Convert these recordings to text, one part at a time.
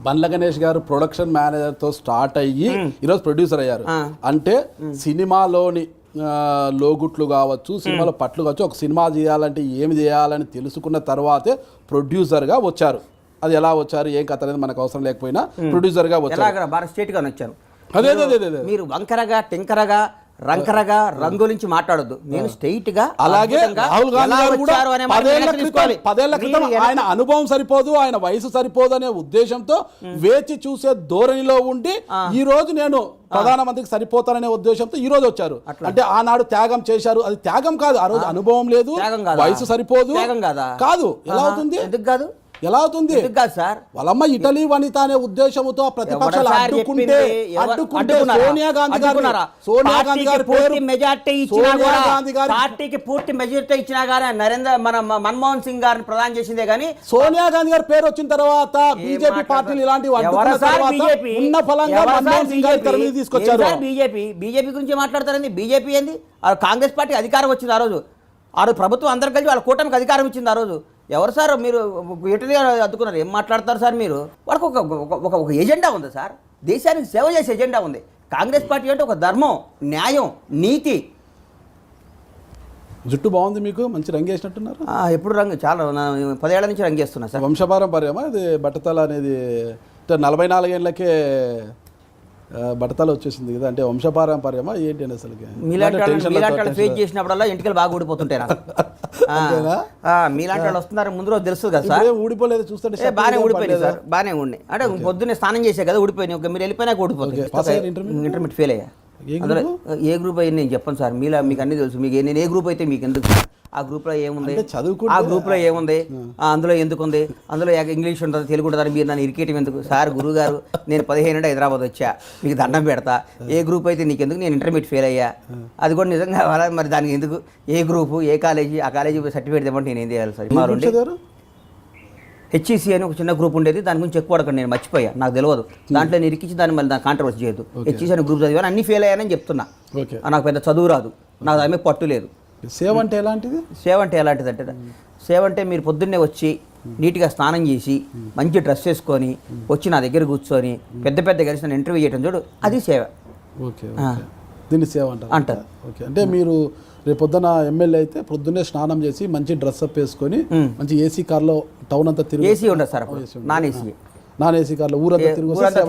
బండ్ల గణేష్ గారు production manager తో start అయ్యి ఈరోజు ప్రొడ్యూసర్ అయ్యారు. అంటే సినిమాలోని లోగుట్లు కావచ్చు, సినిమాలో పట్లు కావచ్చు, ఒక సినిమా చేయాలంటే ఏమి చేయాలని తెలుసుకున్న తర్వాతే ప్రొడ్యూసర్గా వచ్చారు. అది ఎలా వచ్చారు, ఏం కథ అనేది మనకు అవసరం లేకపోయినా ప్రొడ్యూసర్గా వచ్చారు. బాగా స్ట్రేట్గా వచ్చారు. అదే మీరు వంకరగా టింకరగా రంకరగా రంగులించి మాట్లాడొద్దు. నేను స్ట్రైట్ గా అలాగే రాహుల్ గాంధీ గారు కూడా 10 ఏళ్ల క్రితం ఆయన అనుభవం సరిపోదు, ఆయన వయసు సరిపోదు అనే ఉద్దేశంతో వేచి చూసే ధోరణిలో ఉండి ఈ రోజు నేను ప్రధానమంత్రికి సరిపోతాననే ఉద్దేశంతో ఈ రోజు వచ్చారు. అంటే ఆనాడు త్యాగం చేశారు, అది త్యాగం కాదు. ఆ రోజు అనుభవం లేదు, వయసు సరిపోదు కాదు. ఎలా అవుతుంది? ఎందుకు కాదు? ఎలా అవుతుంది సార్? వాళ్ళమ్మ ఇటలీ వనిత అనే ఉద్దేశంతో ప్రతిపక్షాలు అడ్డుకుంటే సోనియా గాంధీ గారు పార్టీకి పూర్తి మెజారిటీ ఇచ్చినా గానీ మన మన్మోహన్ సింగ్ గారిని ప్రధానం చేసిందే గానీ సోనియా గాంధీ గారి పేరు వచ్చిన తర్వాత బీజేపీ పార్టీలు ఇలాంటివి ఉన్న ఫలంగా మన్మోహన్ సింగ్ గారి తీసుకొచ్చారు. బీజేపీ గురించి మాట్లాడతారండి. బీజేపీ ఏంది? కాంగ్రెస్ పార్టీ అధికారం వచ్చింది ఆ రోజు ప్రభుత్వం అందరు కలిసి వాళ్ళ కూటమికి అధికారం ఇచ్చింది ఆ రోజు. ఎవరు సార్ మీరు ఇటలీ అద్దుకున్నారు? ఏం మాట్లాడతారు సార్ మీరు? వాళ్ళకు ఒక ఎజెండా ఉంది సార్, దేశానికి సేవ చేసే ఎజెండా ఉంది. కాంగ్రెస్ పార్టీ అంటే ఒక ధర్మం, న్యాయం, నీతి. జుట్టు బాగుంది, మీకు మంచి రంగు వేసినట్టున్నారు. ఎప్పుడు రంగు చాలా 10 ఏళ్ల నుంచి రంగు వేస్తున్నా సార్. వంశపారంపర్యమా ఇది? బట్టతల అనేది 44 ఏళ్ళకే బట్టతల వచ్చేసింది కదా, అంటే వంశపారంపర్యమా ఏంటి అని? అసలు మీలాంటి ఫేస్ చేసినప్పుడల్లా ఇంటికి బాగా ఊడిపోతుంటాయి నాకు. మీలాంటి వాళ్ళు వస్తున్నారు ముందు రోజు తెలుసు కదా సార్. ఊడిపోలేదు చూస్తుంటే బాగానే ఊడిపోయింది సార్, బాగానే ఉన్నాయి. అంటే పొద్దున్నే స్నానం చేసే కదా ఊడిపోయినాయి. మీరు వెళ్ళిపోయినాక ఊడిపోతుంది. ఇంటర్మీడియట్ ఫెయిల్ అయ్యా. అందులో ఏ గ్రూప్ అయ్యి నేను చెప్పను సార్, మీకు అన్ని తెలుసు. మీకు నేను ఏ గ్రూప్ అయితే మీకు ఎందుకు? ఆ గ్రూప్లో ఏముంది, ఆ గ్రూప్లో ఏముంది, అందులో ఎందుకు ఉంది, అందులో ఇంగ్లీష్ ఉంటుంది, తెలుగు ఉంటుంది, మీరు నన్ను ఇరికేయటం ఎందుకు సార్? గురువు గారు నేను 15 ఏళ్ళ హైదరాబాద్ వచ్చా, మీకు దండం పెడతా. ఏ గ్రూప్ అయితే నీకు ఎందుకు? నేను ఇంటర్మీడియట్ ఫెయిల్ అయ్యా. అది కూడా నిజంగా మరి దానికి ఎందుకు? ఏ గ్రూపు, ఏ కాలేజీ, ఆ కాలేజీ సర్టిఫికేట్ ఇవ్వమంటే నేను ఏం చేయాలి సార్? మా హెచ్ఈసి అని ఒక చిన్న గ్రూప్ ఉండేది, దాని గురించి ఎక్కువ అడగండి, నేను మర్చిపోయా, నాకు తెలియదు. దాంట్లో నేను ఇరికించి దాన్ని మళ్ళీ దాని కాంట్రవర్సీ చేయొద్దు. హెచ్ఈసి అని గ్రూప్ చదివాను, అన్ని ఫెయిల్ అయ్యానని చెప్తున్నా. నాకు పెద్ద చదువు రాదు, నాకు దాని మీద పట్టు లేదు. సేవ అంటే ఎలాంటిది? సేవ అంటే ఎలాంటిది అంటే, సేవ అంటే మీరు పొద్దున్నే వచ్చి నీట్గా స్నానం చేసి మంచి డ్రెస్ వేసుకొని వచ్చి నా దగ్గర కూర్చొని పెద్ద పెద్ద కలిసి నన్ను ఇంటర్వ్యూ చేయడం చూడు, అది సేవ. ఓకే, దీన్ని సేవ అంటారు. ఓకే, అంటే మీరు రేపు పొద్దున ఎమ్మెల్యే అయితే పొద్దున్నే స్నానం చేసి మంచి డ్రెస్ అప్ వేసుకొని మంచి ఏసీ కార్లో టౌన్ అంతా తిరిగి. ఏసీ ఉండదు సార్, నాన్ ఏసీ కార్లో ఊరంతా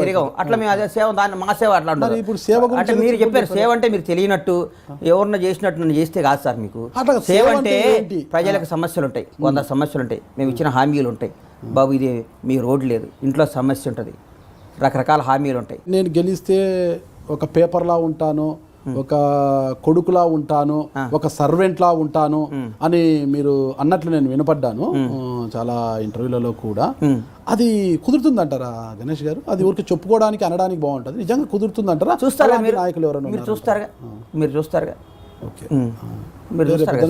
తిరిగాం. అట్లా మేము అదే సేవ, దాన్ని మా సేవ అట్లా ఉంటుంది. ఇప్పుడు సేవ అంటే మీరు చెప్పారు సేవ అంటే మీరు తెలియనట్టు ఎవరన్నా చేసినట్టు నన్ను చేస్తే కాదు సార్. మీకు సేవ అంటే ప్రజలకు సమస్యలు ఉంటాయి, 100 సమస్యలు ఉంటాయి, మేము ఇచ్చిన హామీలు ఉంటాయి. బాబు ఇది మీ రోడ్డు లేదు, ఇంట్లో సమస్య ఉంటుంది, రకరకాల హామీలు ఉంటాయి. నేను గెలిస్తే ఒక పేపర్లా ఉంటాను, ఒక కొడుకులా ఉంటాను, ఒక సర్వెంట్లా ఉంటాను అని మీరు అన్నట్లు నేను వినపడ్డాను చాలా ఇంటర్వ్యూలలో కూడా. అది కుదురుతుందంటారా గణేష్ గారు? అది ఊరికి చెప్పుకోవడానికి అనడానికి బాగుంటుంది, నిజంగా కుదురుతుందంటారా? చూస్తారా నాయకులు ఎవరైనా మీరు చూస్తారుగా? ఓకే,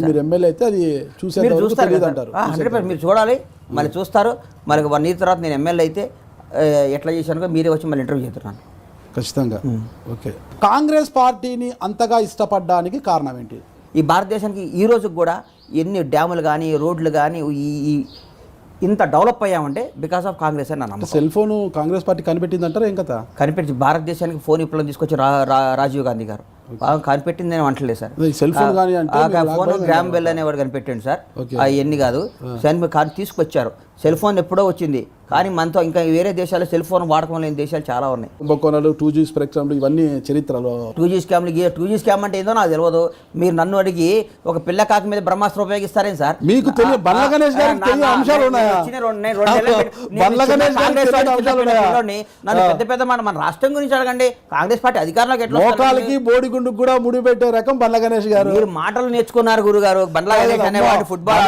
మీరు ఎమ్మెల్యే అయితే అది చూసేంటారు. మీరు చూడాలి, మళ్ళీ చూస్తారు. మళ్ళీ 1 year తర్వాత నేను ఎమ్మెల్యే అయితే ఎట్లా చేశాను మీరే వచ్చి మళ్ళీ ఇంటర్వ్యూ చేస్తున్నాను ఖచ్చితంగా. ఓకే, కాంగ్రెస్ పార్టీని అంతగా ఇష్టపడడానికి కారణం ఏంటి? ఈ భారతదేశానికి ఈ రోజుకి కూడా ఎన్ని డ్యాములు కానీ రోడ్లు కానీ ఇంత డెవలప్ అయ్యామంటే బికాస్ ఆఫ్ కాంగ్రెస్ అని నా నమ్మకం. సెల్ ఫోన్ కాంగ్రెస్ పార్టీ కనిపెట్టింది అంటారా? ఏం కదా కనిపెట్టి భారతదేశానికి ఫోన్ విప్లవం తీసుకొచ్చి రాజీవ్ గాంధీ గారు కనిపెట్టింది నేను అంటలేదు sir. Cell phone phone gram bell అనేవాడు కనిపెట్టాడు సార్. అవన్నీ కాదు, తీసుకొచ్చారు. సెల్ ఫోన్ ఎప్పుడో వచ్చింది, కానీ మనతో ఇంకా వేరే దేశాలు సెల్ ఫోన్ వాడకం లేని దేశాలు చాలా ఉన్నాయి. కుంభకోణాలు, 2G స్పెక్ట్రమ్, ఇవన్నీ చరిత్రలో 2G స్కామ్ అంటే ఏదో నాకు తెలియదు. మీరు నన్ను అడిగి ఒక పిల్ల కాకి మీద బ్రహ్మాస్త్రం ఉపయోగిస్తారేం సార్? మీకు బండ్ల గణేష్ గారికి అంశాలు ఉన్నాయా? నన్ను పెద్ద పెద్ద మన రాష్ట్రం గురించి అడగండి. కాంగ్రెస్ పార్టీ అధికారంలోకి ఎట్లా? మోకాలకి బోడిగుండుకు కూడా ముడి పెట్టే రకం బండ్ల గణేష్ గారు. మీరు మాటలు నేర్చుకున్నారు గురుగారు. బండ్ల గణేష్ అనేవాడు ఫుట్బాల్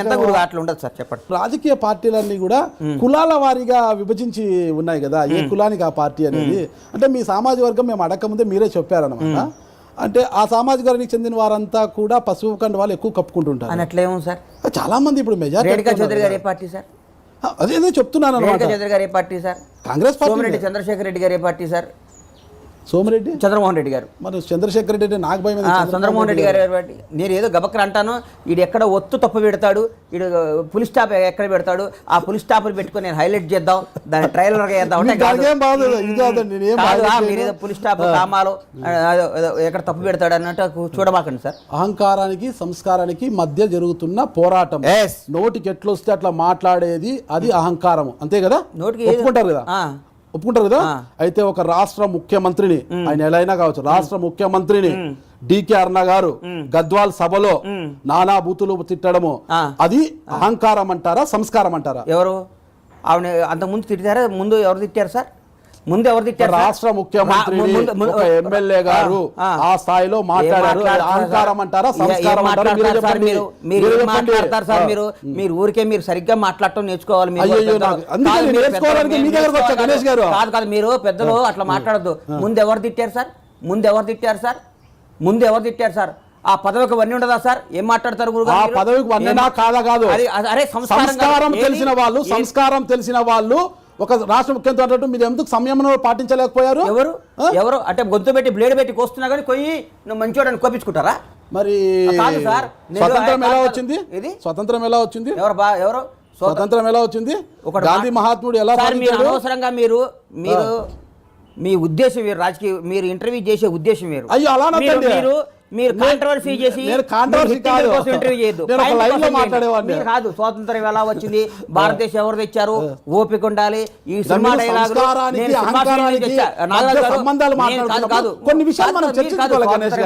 ఎంత గురుగా అట్లా ఉండదు సార్? చెప్పండి. రాజకీయ పార్టీలన్నీ కూడా కులాల వారీగా విభజించి ఉన్నాయి కదా, ఏ కులానికి ఆ పార్టీ అనేది. అంటే మీ సామాజిక వర్గం మేము అడగక ముందే మీరే చెప్పారనమాట. అంటే ఆ సామాజిక వర్గానికి చెందిన వారంతా కూడా పసుపు కండ వాళ్ళు ఎక్కువ కప్పుకుంటుంటారు అని అట్లేమో సార్. చాలా మంది ఇప్పుడు మెజారిటీ చౌదరి గారు ఏ పార్టీ సార్? అదే చెప్తున్నాను. చౌదరి గారు ఏ party sir? Congress party. Chandrasekhar Reddy గారు ఏ పార్టీ సార్? సోమిరెడ్డి చంద్రమోహన్ రెడ్డి గారు. మరి చంద్రశేఖర్ రెడ్డి నాకు భయం చంద్రమోహన్ రెడ్డి గారు నేను ఏదో గబక్కర అంటాను, వీడు ఎక్కడ ఒత్తు తప్పు పెడతాడు, వీడు పులి స్టాప్ ఎక్కడ పెడతాడు, ఆ పులి స్టాప్ పెట్టుకొని నేను హైలైట్ చేద్దాం, దాన్ని ట్రైలర్గా చేద్దాం అంటే మీరు ఏదో పులి స్టాప్ కామాలో ఎక్కడ తప్పు పెడతాడు అన్నట్టు చూడబాకండి సార్. అహంకారానికి సంస్కారానికి మధ్య జరుగుతున్న పోరాటం. నోటికి ఎట్లొస్తే అట్లా మాట్లాడేది అది అహంకారం, అంతే కదా? నోటికి ఒప్పుకుంటారు కదా? అయితే ఒక రాష్ట్ర ముఖ్యమంత్రిని, ఆయన ఎలా అయినా కావచ్చు, రాష్ట్ర ముఖ్యమంత్రిని డికే అరుణ గారు గద్వాల్ సభలో నానా బూతులు తిట్టడము అది అహంకారం అంటారా, సంస్కారం అంటారా? ఎవరు ఆవిడ అంతకుముందు తిట్టారా? ముందు ఎవరు తిట్టారు సార్? ముందు ఎవరు తిట్టారు? రాష్ట్ర ముఖ్యమంత్రి ఎమ్మెల్యే గారు ఆ స్థాయిలో మాట్లాడారు. అహంకారం అంటారా, సంస్కారం అంటారా? మాట్లాడతారు సార్ మీరు. మీరు ఊరికే మీరు సరిగ్గా మాట్లాడటం నేర్చుకోవాలి. కాదు మీరు పెద్దలు అట్లా మాట్లాడద్దు. ముందు ఎవరు తిట్టారు సార్? ముందు ఎవరు తిట్టారు సార్? ఆ పదవికి వన్నీ ఉండదా సార్? ఏం మాట్లాడతారు గురుగారు? ఆ పదవికి వన్నీనా కాదా? కాదు. సంస్కారం తెలిసిన వాళ్ళు ఒక రాష్ట్ర ముఖ్యమంత్రి అంటూ మీరు ఎందుకు సంయమనం పాటించలేకపోయారు? ఎవరు అంటే గొంతు పెట్టి బ్లేడ్ పెట్టి కోస్తున్నా కానీ కొయ్యి నువ్వు మంచివాడని కోపించుకుంటారా? మరి స్వతంత్రం ఎలా వచ్చింది? స్వతంత్రం ఎలా వచ్చింది? ఎవరు స్వతంత్రం ఎలా వచ్చింది? గాంధీ మహాత్ముడు ఎలా? అనవసరంగా మీరు మీ ఉద్దేశం వేరు, రాజకీయ మీరు ఇంటర్వ్యూ చేసే ఉద్దేశం వేరు. అయ్యో అలా మీరు కాంట్రవర్సీ చేసి కాదు. స్వాతంత్రం ఎలా వచ్చింది, భారతదేశం ఎవరు తెచ్చారు, ఓపిక ఉండాలి. ఈ సినిమా డైలాగ్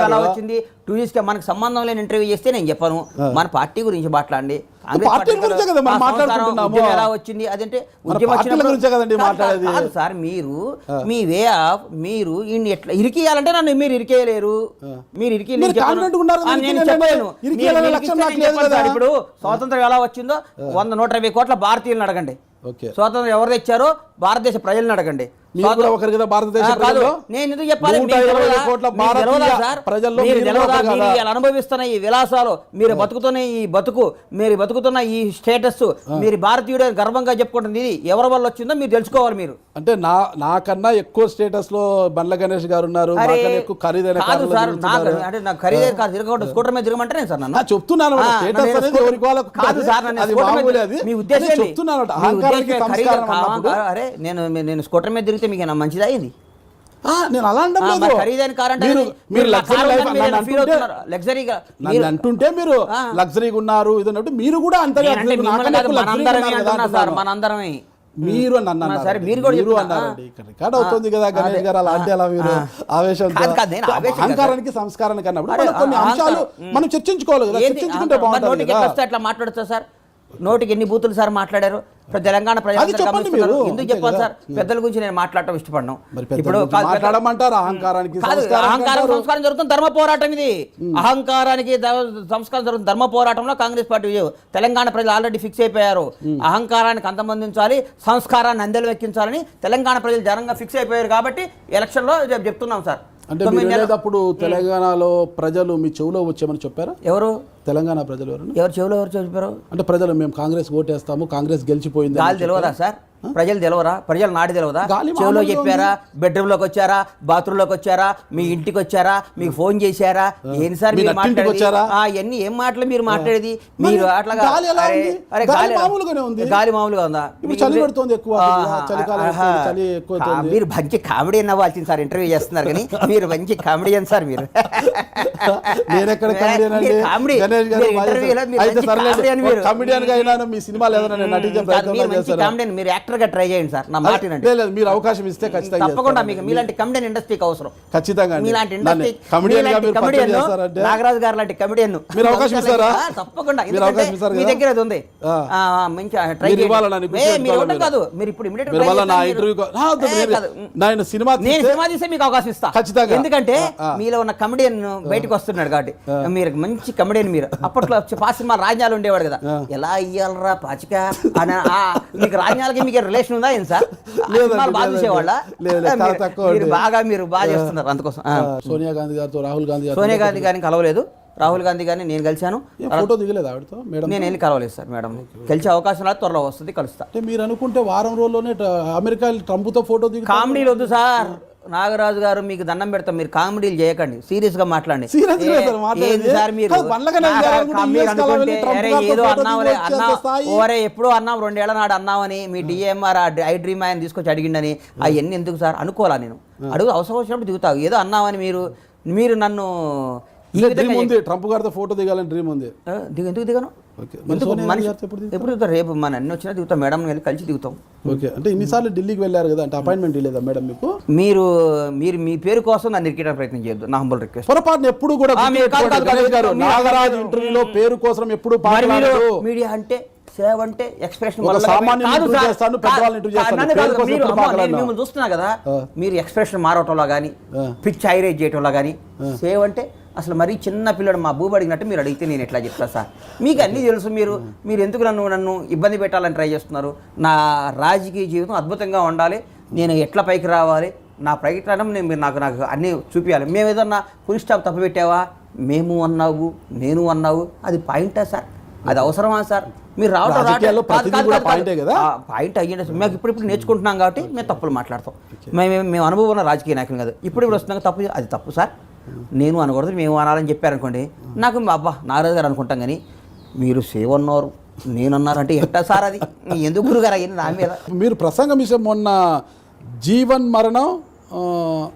ఎలా వచ్చింది, టూరిస్ట్ మనకు సంబంధం లేని ఇంటర్వ్యూ చేస్తే నేను చెప్పాను. మన పార్టీ గురించి మాట్లాడండి. ఎలా వచ్చింది అదంటే కాదు సార్. మీరు మీ వే ఆఫ్ మీరు ఎట్లా ఇరికియాలంటే నన్ను మీరు ఇరికేయలేరు. మీరు ఇరికి ఇప్పుడు స్వాతంత్రం ఎలా వచ్చిందో 100-120 కోట్ల భారతీయులను అడగండి. స్వాతంత్రం ఎవరు తెచ్చారో భారతదేశ ప్రజలను అడగండి. అనుభవిస్తున్న ఈ విలాసాలు, మీరు బతుకుతున్న ఈ బతుకు, మీరు బతుకుతున్న ఈ స్టేటస్, మీరు భారతీయుడు గర్వంగా చెప్పుకుంటుంది, ఇది ఎవరి వల్ల వచ్చిందో మీరు తెలుసుకోవాలి. మీరు అంటే నాకన్నా ఎక్కువ స్టేటస్ లో బండ్ల గణేష్ గారు ఉన్నారు. ఖరీదైన అంటే నాకు ఖరీదైన కారు తిరగకుండా స్కూటర్ మీద తిరగమంటే సార్ నన్ను చెప్తున్నాను. మీ ఉద్దేశం అరే నేను స్కూటర్ మీద తిరిగితే మీకు మంచిది అయింది. నేను అలా ఖరీదైన కార్ అంటే లగ్జరీగా అంటుంటే మీరు లగ్జరీగా ఉన్నారు ఇదన్నట్టు మీరు కూడా అంత మనందరమే మీరు రికార్డ్ అవుతుంది కదా గణేష్ గారు. అలా అంటే అలా మీరు ఆవేశం అహంకారానికి సంస్కారానికి అన్నప్పుడు కొన్ని అంశాలు మనం చర్చించుకోవాలి కదా. చర్చించుకుంటే బాగుంటుంది. అట్లా మాట్లాడతా సార్? నోటికి ఎన్ని బూతులు సార్ మాట్లాడారు? తెలంగాణ ప్రజలు ఎందుకు చెప్పాలి సార్? పెద్దల గురించి నేను మాట్లాడటం ఇష్టపడను. ఇప్పుడు అహంకారం సంస్కారం జరుగుతుంది ధర్మ పోరాటం. ఇది అహంకారానికి సంస్కారం జరుగుతుంది ధర్మ పోరాటంలో కాంగ్రెస్ పార్టీ తెలంగాణ ప్రజలు ఆల్రెడీ ఫిక్స్ అయిపోయారు. అహంకారానికి అంతమందించాలి, సంస్కారాన్ని అందెలు వెక్కించాలని తెలంగాణ ప్రజలు జనంగా ఫిక్స్ అయిపోయారు. కాబట్టి ఎలక్షన్లో చెప్తున్నాం సార్. అంటే అప్పుడు తెలంగాణలో ప్రజలు మీ చెవులో వచ్చామని చెప్పారా? ఎవరు తెలంగాణ ప్రజలు? ఎవరు చెవులో ఎవరు చెప్పారు? అంటే ప్రజలు మేము కాంగ్రెస్ ఓటేస్తాము, కాంగ్రెస్ గెలిచిపోయింది గాలి తెలియదా సార్? ప్రజలు తెలవరా? ప్రజలు నాడి తెలియదా? చెవులో చెప్పారా? బెడ్రూమ్ లోకి వచ్చారా? బాత్రూమ్ లోకి వచ్చారా? మీ ఇంటికి వచ్చారా? మీకు ఫోన్ చేశారా? ఏంటి సార్ మీరు మాట్లాడేది? ఎన్ని ఏం మాటలు మీరు మాట్లాడేది? మీరు అట్లా గాలి మామూలుగా ఉందా? మీరు మంచి కామెడీ అవ్వాల్సింది సార్. ఇంటర్వ్యూ చేస్తున్నారు కానీ మీరు మంచి కామెడియన్ సార్. మీరు మీరు యాక్టర్ గా ట్రై చేయండి సార్. నా మాట మీరు అవకాశం ఇస్తే ఖచ్చితంగా తప్పకుండా మీకు మీలాంటి కమెడియన్ ఇండస్ట్రీకి అవసరం. ఖచ్చితంగా మీలాంటి ఇండస్ట్రీ నాగరాజు గారు లాంటి కమెడియన్ మీరు అవకాశం ఇస్తారా? తప్పకుండా. మీ దగ్గర అది ఉంది. మంచి ట్రై చేయండి. కాదు మీరు ఇప్పుడు నేను సినిమా తీస్తే మీకు అవకాశం ఇస్తా ఖచ్చితంగా. ఎందుకంటే మీలో ఉన్న కమెడియన్ బయటకు వస్తున్నాడు కాబట్టి మీరు మంచి కమెడియన్. మీరు అప్పట్లో పాత సినిమా రాజ్యాలు ఉండేవాడు కదా, ఎలా ఇయ్యాలరా పాచిక మీకు రాజ్యాలకి మీకు రిలేషన్ ఉందా ఏం సార్? బాగా చూసేవాళ్ళ మీరు బాగా చేస్తున్నారు. అందుకోసం సోనియా గాంధీ గారితో సోనియా గాంధీ గారిని కలవలేదు, రాహుల్ గాంధీ గారిని నేను కలిశాను. ఫోటో దిగలేదు ఆవిడతో? నేను వెళ్ళి కలవలేదు సార్. మేడం కలిసే అవకాశం రాదు, త్వరలో వస్తుంది, కలుస్తా. మీరు అనుకుంటే వారం రోజుల్లోనే అమెరికా ట్రంప్తో ఫోటో దిగి కామెడీలు వద్దు సార్. నాగరాజు గారు మీకు దండం పెడతాం, మీరు కామెడీలు చేయకండి, సీరియస్ గా మాట్లాడండి. Serious గా సార్ మాట్లాడేది. ఏంది సార్ మీరు కాదు, బండ్లకనే చేయాలనుకుంటే మీరు US కలా వెళ్ళి అనుకుంటే, ట్రంప్ అరే గారితో ఏదో ఫోటో అన్నావులే దిగి అన్నా వచ్చేంత స్థాయి. ఓరే ఎప్పుడో అన్నాం 2 ఏళ్ల నాడు అన్నావని మీ డిఎంఆర్ ఐ డ్రీమ్ ఆయన తీసుకొచ్చి అడిగిండని అవన్నీ ఎందుకు సార్ అనుకోవాలా? నేను అడుగు అవసరం వచ్చినప్పుడు దిగుతావు. ఏదో అన్నావని మీరు నన్ను ఈ డ్రీమ్ విధంగా ఉంది, ట్రంప్ గారితో ఫోటో దిగాలని డ్రీమ్ ఉంది. ఎందుకు దిగను? ఓకే, మరి ఎందుకు సోనియా మనిషి గారితో ఎప్పుడు దిగుతారు? ఎప్పుడు దిగుతారు? రేపు మన అన్ని వచ్చినా దిగుతాం, మేడం వెళ్ళి కలిసి దిగుతాం. ఓకే, అంటే ఇన్నిసార్లు ఢిల్లీకి వెళ్ళారు కదా, అంటే అపాయింట్మెంట్ లేదా మేడం మీకు? మీరు మీ పేరు కోసం నన్ను ఇరికేయడానికి ప్రయత్నం చేయొద్దు, నా హంబల్ రిక్వెస్ట్. పొరపాటున ఎప్పుడు కూడా గణేష్ గారు నాగరాజు ఇంటర్వ్యూలో పేరు కోసం ఎప్పుడు పాల్గొనరు. మీడియా అంటే సేవ అంటే ఎక్స్ప్రెషన్ ఒక సామాన్యుని ఇంటర్వ్యూ చేస్తాను, పెద్దవాళ్ళని ఇంటర్వ్యూ చేస్తాను, పేరు కోసం ఎప్పుడు పాల్గొనరు. మిమ్మల్ని చూస్తున్నా కదా, మీరు ఎక్స్ప్రెషన్ మారటంలో కానీ పిచ్ హైరైజ్ చేయటంలో కానీ సేవ్ అంటే అసలు మరీ చిన్న పిల్లడు మా బూబు అడిగినట్టు మీరు అడిగితే నేను ఎట్లా చెప్తా సార్? మీకు అన్నీ తెలుసు. మీరు ఎందుకు నన్ను ఇబ్బంది పెట్టాలని ట్రై చేస్తున్నారు? నా రాజకీయ జీవితం అద్భుతంగా ఉండాలి, నేను ఎట్లా పైకి రావాలి, నా ప్రయత్నం మీరు నాకు అన్నీ చూపించాలి. మేము ఏదన్నా ఫుల్ స్టాప్ తప్పు పెట్టావా, మేము అన్నావు నేను అన్నావు, అది పాయింటా సార్? అది అవసరమా సార్? మీరు రాజకీయాల్లో ప్రతిదీ కూడా పాయింటే కదా? పాయింట్ అయ్యింది. మేము ఇప్పుడు నేర్చుకుంటున్నాం కాబట్టి మేము తప్పులు మాట్లాడతాం. మేము అనుభవం ఉన్న రాజకీయ నాయకులు కాదు. ఇప్పుడు వస్తున్నాం తప్పు, అది తప్పు సార్, నేను అనకూడదు మేము అనాలని చెప్పారనుకోండి, నాకు అబ్బా నాగరాజు గారు అనుకుంటాం. కానీ మీరు సేవ్ అన్నారు నేను అన్నారంటే ఎట్టా సార్? అది ఎందుకు గురుగారు అయ్యింది నా మీద? మీరు ప్రసంగం విషయం మొన్న జీవన్ మరణం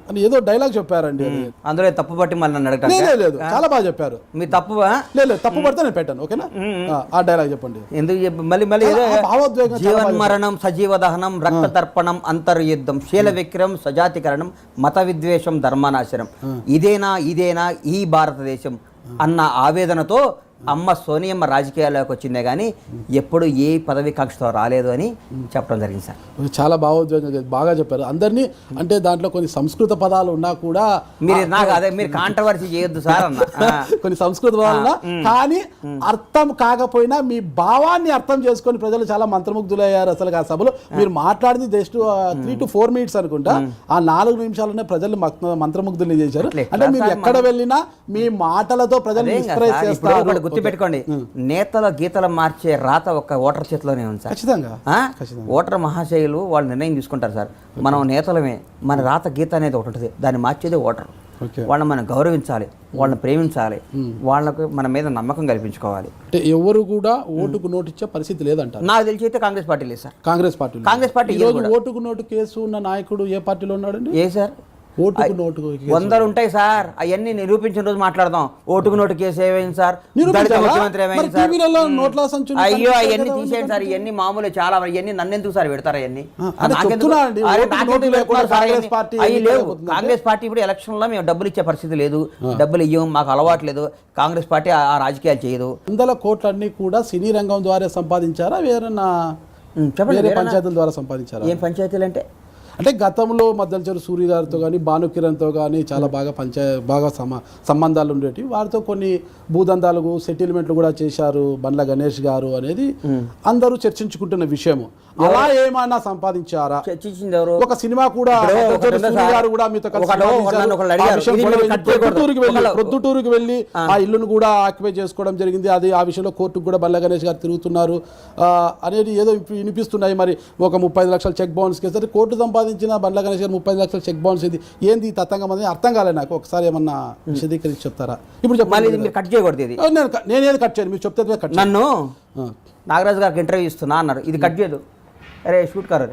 అని ఏదో డైలాగ్ చెప్పారండి, అందులో తప్పు పట్టి మళ్ళీ నన్ను అడగటం లేదు, చాలా బాగా చెప్పారు. మీరు తప్పు లేదు, తప్పు పడితే నేను పెట్టాను. ఓకేనా, ఆ డైలాగ్ చెప్పండి. ఎందుకు మళ్ళీ ఏదో భావోద్వేగం జీవన్ మరణం సజీవ దహనం రక్త తర్పణం అంతర్యుద్ధం శీల విక్రయం సజాతికరణం మత విద్వేషం ధర్మనాశనం ఇదేనా ఈ భారతదేశం అన్న ఆవేదనతో అమ్మ సోనియమ్మ రాజకీయాల్లోకి వచ్చిందే కానీ ఎప్పుడు ఏ పదవి కాంక్షతో రాలేదు అని చెప్పడం జరిగింది సార్. చాలా బాగా చెప్పారు అందరినీ. అంటే దాంట్లో కొన్ని సంస్కృత పదాలు ఉన్నా కూడా మీరు కాంట్రవర్సీ చేయొద్దు సార్ అన్న. కొన్ని సంస్కృత పదాలు ఉన్నా కానీ అర్థం కాకపోయినా మీ భావాన్ని అర్థం చేసుకొని ప్రజలు చాలా మంత్రముగ్ధులయ్యారు. అసలు ఆ సభలో మీరు మాట్లాడింది జస్ట్ 3 to 4 minutes అనుకుంటా, ఆ 4 నిమిషాలనే ప్రజలు మంత్రముగ్ధుల్ని చేశారు. అంటే మీరు ఎక్కడ వెళ్ళినా మీ మాటలతో ప్రజలు ఇన్స్పైర్ చేస్తారు. గుర్తుపెట్టుకోండి, నేతల గీతలు మార్చే రాత ఒక ఓటర్ చేతిలోనే ఉంది సార్. ఖచ్చితంగా ఓటర్ మహాశయులు వాళ్ళు నిర్ణయం తీసుకుంటారు సార్. మనం నేతలమే, మన రాత గీత అనేది ఒకటి ఉంటుంది, దాన్ని మార్చేది ఓటర్. వాళ్ళని మనం గౌరవించాలి, వాళ్ళని ప్రేమించాలి, వాళ్ళకు మన మీద నమ్మకం కల్పించుకోవాలి. అంటే ఎవరు కూడా ఓటుకు నోటు ఇచ్చే పరిస్థితి లేదంటారు. నాకు తెలిసి అయితే కాంగ్రెస్ పార్టీ లేదు సార్. కాంగ్రెస్ పార్టీ ఓటుకు నోటు కేసు ఉన్న నాయకుడు ఏ పార్టీలో ఉన్నాడండి? ఏ సార్? ఓటుకు నోటు 100 ఉంటాయి సార్, అవన్నీ నిరూపించిన రోజు మాట్లాడదాం. ఓటుకు నోటు కేసు ఏమైంది సార్? ముఖ్యమంత్రి ఏమైంది సార్? అయ్యో అవన్నీ తీసేయండి సార్, ఇవన్నీ మామూలు చాలా. ఇవన్నీ నన్ను ఎందుకు సార్ పెడతారు? అవన్నీ లేవు. కాంగ్రెస్ పార్టీ ఇప్పుడు ఎలక్షన్ లో మేము డబ్బులు ఇచ్చే పరిస్థితి లేదు, డబ్బులు ఇవ్వం, మాకు అలవాటు లేదు. కాంగ్రెస్ పార్టీ ఆ రాజకీయాలు చేయదు. 100 కోట్లన్నీ కూడా సినీ రంగం ద్వారా సంపాదించారా, వేరే పంచాయతీల ద్వారా సంపాదించారా? ఏం పంచాయతీలు అంటే గతంలో మద్దలచెరు సూర్య గారితో కానీ భానుకిరణ్తో కానీ చాలా బాగా సంబంధాలు ఉండేవి. వారితో కొన్ని భూదందాలు సెటిల్మెంట్లు కూడా చేశారు బండ్ల గణేష్ గారు అనేది అందరూ చర్చించుకుంటున్న విషయము. అలా ఏమైనా సంపాదించారా? ఒక సినిమా కూడా ప్రొద్దుటూరుకి వెళ్ళి ఆ ఇల్లును కూడా ఆక్యుపై చేసుకోవడం జరిగింది. అది ఆ విషయంలో కోర్టుకు కూడా బండ్ల గణేష్ గారు తిరుగుతున్నారు అనేది ఏదో వినిపిస్తున్నాయి. మరి ఒక 35 లక్షల చెక్ బౌన్స్ కేసు కోర్టు సంపాదించిన బండ్ల గణేష్ గారు 35 లక్షల చెక్ బౌన్స్, ఇది ఏంది తతంగం అనేది అర్థం కాలేదు నాకు. ఒకసారి ఏమన్నా విశదీకరించి చెప్తారా? ఇప్పుడు చెప్పండి. కట్ చేయకూడదు, నేనేది కట్ చేయను, మీరు చెప్తే కట్. నన్ను నాగరాజు గారికి ఇంటర్వ్యూ ఇస్తున్నా అన్నారు, ఇది కట్ చేయదు. అరే షూట్ కారు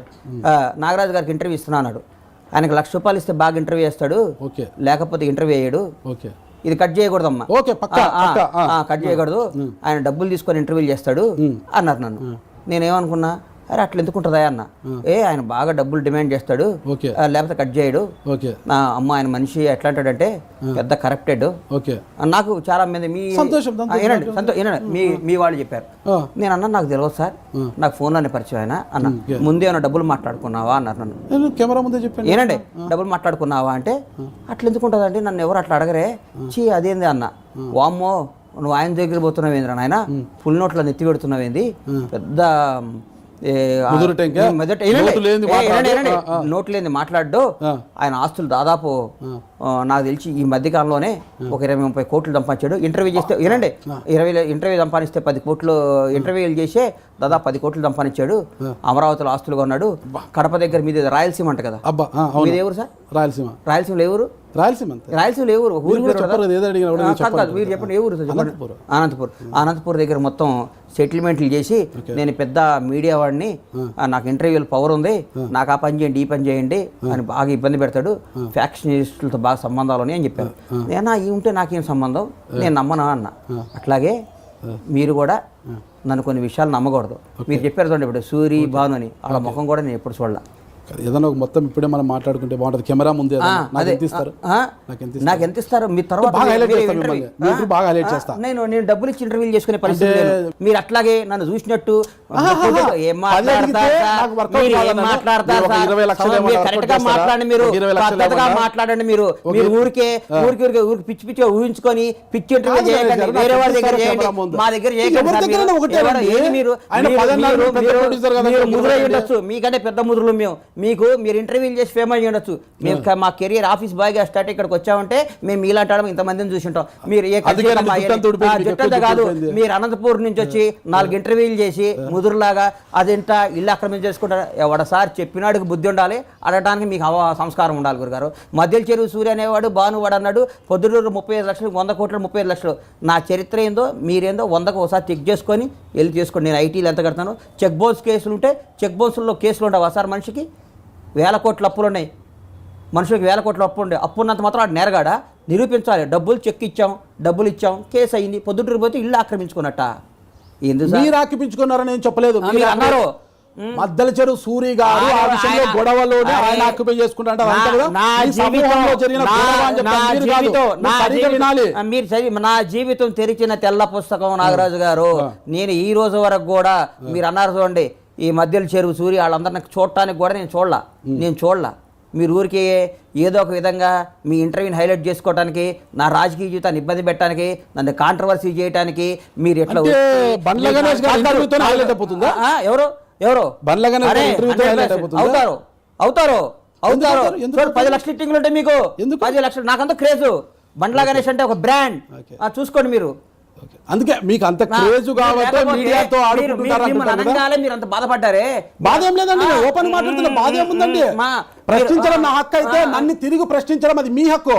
నాగరాజు గారికి ఇంటర్వ్యూ ఇస్తున్నా అన్నాడు. ఆయనకు ₹1,00,000 ఇస్తే బాగా ఇంటర్వ్యూ చేస్తాడు, లేకపోతే ఇంటర్వ్యూ అయ్యాడు. ఇది కట్ చేయకూడదమ్మా, కట్ చేయకూడదు. ఆయన డబ్బులు తీసుకొని ఇంటర్వ్యూ చేస్తాడు అన్నారు నన్ను. నేనేమనుకున్నా, అరే అట్లా ఎందుకుంటుందా అన్న. ఆయన బాగా డబ్బులు డిమాండ్ చేస్తాడు, లేకపోతే కట్ చేయడు. అమ్మ ఆయన మనిషి ఎట్లా అంటాడంటే పెద్ద కరప్టెడ్. నాకు చాలా మంది మీ వాళ్ళు చెప్పారు. నేను అన్నా నాకు తెలియదు సార్, నాకు ఫోన్లోనే పరిచయం ఆయన అన్న. ముందే ఏమైనా డబ్బులు మాట్లాడుకున్నావా అన్నారు నన్ను. కెమెరా ముందే చెప్పాను. ఏనండి డబ్బులు మాట్లాడుకున్నావా అంటే అట్లా ఎందుకుంటుందండి, నన్ను ఎవరు అట్లా అడగరే, చీ అదేంది అన్న. వామ్మో నువ్వు ఆయన దగ్గర పోతున్నావేంద్రా నాయన, ఫుల్ నోట్లో నెత్తి పెడుతున్నావేంది, పెద్ద నోట్లు లేని మాట్లాడు. ఆయన ఆస్తులు దాదాపు నాకు తెలిసి ఈ మధ్య కాలంలోనే ఒక 20-30 కోట్లు సంపాదించాడు. ఇంటర్వ్యూ చేస్తే వినండి, ఇంటర్వ్యూ సంపాదిస్తే 10 కోట్లు ఇంటర్వ్యూలు చేసే దాదాపు 10 కోట్లు సంపాదించాడు. అమరావతిలో ఆస్తులుగా ఉన్నాడు. కడప దగ్గర మీది రాయలసీమ అంట కదా, మీది ఎవరు సార్? రాయలసీమలో ఎవరు? రాయలసీమలో ఎవరు? మీరు చెప్పండి ఏ ఊరు సార్? చెప్పండి. అనంతపూర్ దగ్గర మొత్తం సెటిల్మెంట్లు చేసి నేను పెద్ద మీడియా వాడిని, నాకు ఇంటర్వ్యూలు పవర్ ఉంది, నాకు ఆ పని చేయండి ఈ పని చేయండి అని బాగా ఇబ్బంది పెడతాడు. ఫ్యాక్షనిస్టులతో బాగా సంబంధాలు ఉన్నాయి అని చెప్పాను. నేనా ఈ ఉంటే నాకేం సంబంధం, నేను నమ్మనా అన్న. అట్లాగే మీరు కూడా నన్ను కొన్ని విషయాలు నమ్మకూడదు. మీరు చెప్పారు చూడండి ఇప్పుడు సూరి భాను అని, వాళ్ళ ముఖం కూడా నేను ఎప్పుడు చూడాల. ఏదైనా ఒక మొత్తం ఇప్పుడే మనం మాట్లాడుకుంటే బాగుంటుంది. కెమెరా ముందే నాకు ఎంత ఇస్తారు? మీ తర్వాత నేను డబ్బులు ఇచ్చి ఇంటర్వ్యూలు చేసుకునే పరిస్థితి లేదు. మీరు అట్లాగే నన్ను చూసినట్టు మాట్లాడండి. మీరు ఊరికి పిచ్చి పిచ్చి ఊహించుకొని పిచ్చి ఇంటర్వ్యూ చేయకండి. వేరే వాడి దగ్గర చేయండి, మా దగ్గర చేయకండి. ముదురై ఉండొచ్చు, మీకంటే పెద్ద ముదురులు మేము. మీరు ఇంటర్వ్యూలు చేసి ఫేమస్ ఉండొచ్చు. మేము మా కెరియర్ ఆఫీస్ బాయ్గా స్టార్ట్ ఇక్కడికి వచ్చామంటే మేము ఇలాంటి వాళ్ళం ఇంతమందిని చూసింటాం. మీరు జుట్టంతా కాదు, మీరు అనంతపూర్ నుంచి వచ్చి 4 ఇంటర్వ్యూలు చేసి ముదురులాగా అదంతా ఇల్లు ఆక్రమణ చేసుకుంటారు. ఎవడసారి చెప్పినాడికి బుద్ధి ఉండాలి, అడగడానికి మీకు సంస్కారం ఉండాలి గురుగారు. మధ్యల చెరువు సూర్య అనేవాడు భానువాడు అన్నాడు పొద్దుటూరు 35 లక్షలు, 100 కోట్లు 35 లక్షలు. నా చరిత్ర ఏందో మీరేందో 100కు ఒకసారి చెక్ చేసుకొని వెళ్ళి చేసుకోండి. నేను ఐటీలు ఎంత కడతాను? చెక్ బౌన్స్ కేసులు ఉంటే చెక్ బౌన్స్లో కేసులు ఉండవు సార్. మనిషికి 1000 కోట్ల అప్పులు ఉన్నాయి, మనుషులకు 1000 కోట్ల అప్పు ఉండే. అప్పు ఉన్నంత మాత్రం వాడు నేరగాడా? నిరూపించాలి. డబ్బులు చెక్ ఇచ్చాం, డబ్బులు ఇచ్చాం, కేసు అయింది. పొద్దుటూరు పోతే ఇల్లు ఆక్రమించుకున్నట్ట. ఎందుకు మీరు ఆక్రమించుకున్నారని నేను చెప్పలేదు, మీరు అన్నారు. మద్దల చెరువు సూరి గారు ఆ విషయంలో గొడవలోనే ఆయన ఆక్యుపై చేసుకుంటారు. నా జీవితం తెరిచిన తెల్ల పుస్తకం నాగరాజు గారు. నేను ఈ రోజు వరకు కూడా మీరు అన్నారు చూడండి, ఈ మధ్యల చెరువు సూరి వాళ్ళందరినీ చూడటానికి కూడా నేను చూడలా. మీరు ఊరికి ఏదో ఒక విధంగా మీ ఇంటర్వ్యూని హైలైట్ చేసుకోవడానికి, నా రాజకీయ జీవితాన్ని ఇబ్బంది పెట్టడానికి, నన్ను కాంట్రవర్సీ చేయడానికి మీరు ఎట్లా ఎవరు అవుతారు 10 లక్షల ఇట్టింగ్లు ఉంటాయి మీకు. 10 లక్షలు నాకంత క్రేజు. బండ్ల గణేష్ అంటే ఒక బ్రాండ్, చూసుకోండి మీరు. అందుకే మీకు అంత క్రేజ్ కాబట్టి మీడియాతో ఆడుకుంటున్నారు. మీరు అంత బాధపడ్డారే? బాధ ఏం లేదండి, ఓపెన్ మాట్లాడుతున్నా. బాధ ఏముందండి? ప్రశ్నించడం నా హక్కు అయితే నన్ను తిరిగి ప్రశ్నించడం అది మీ హక్కు.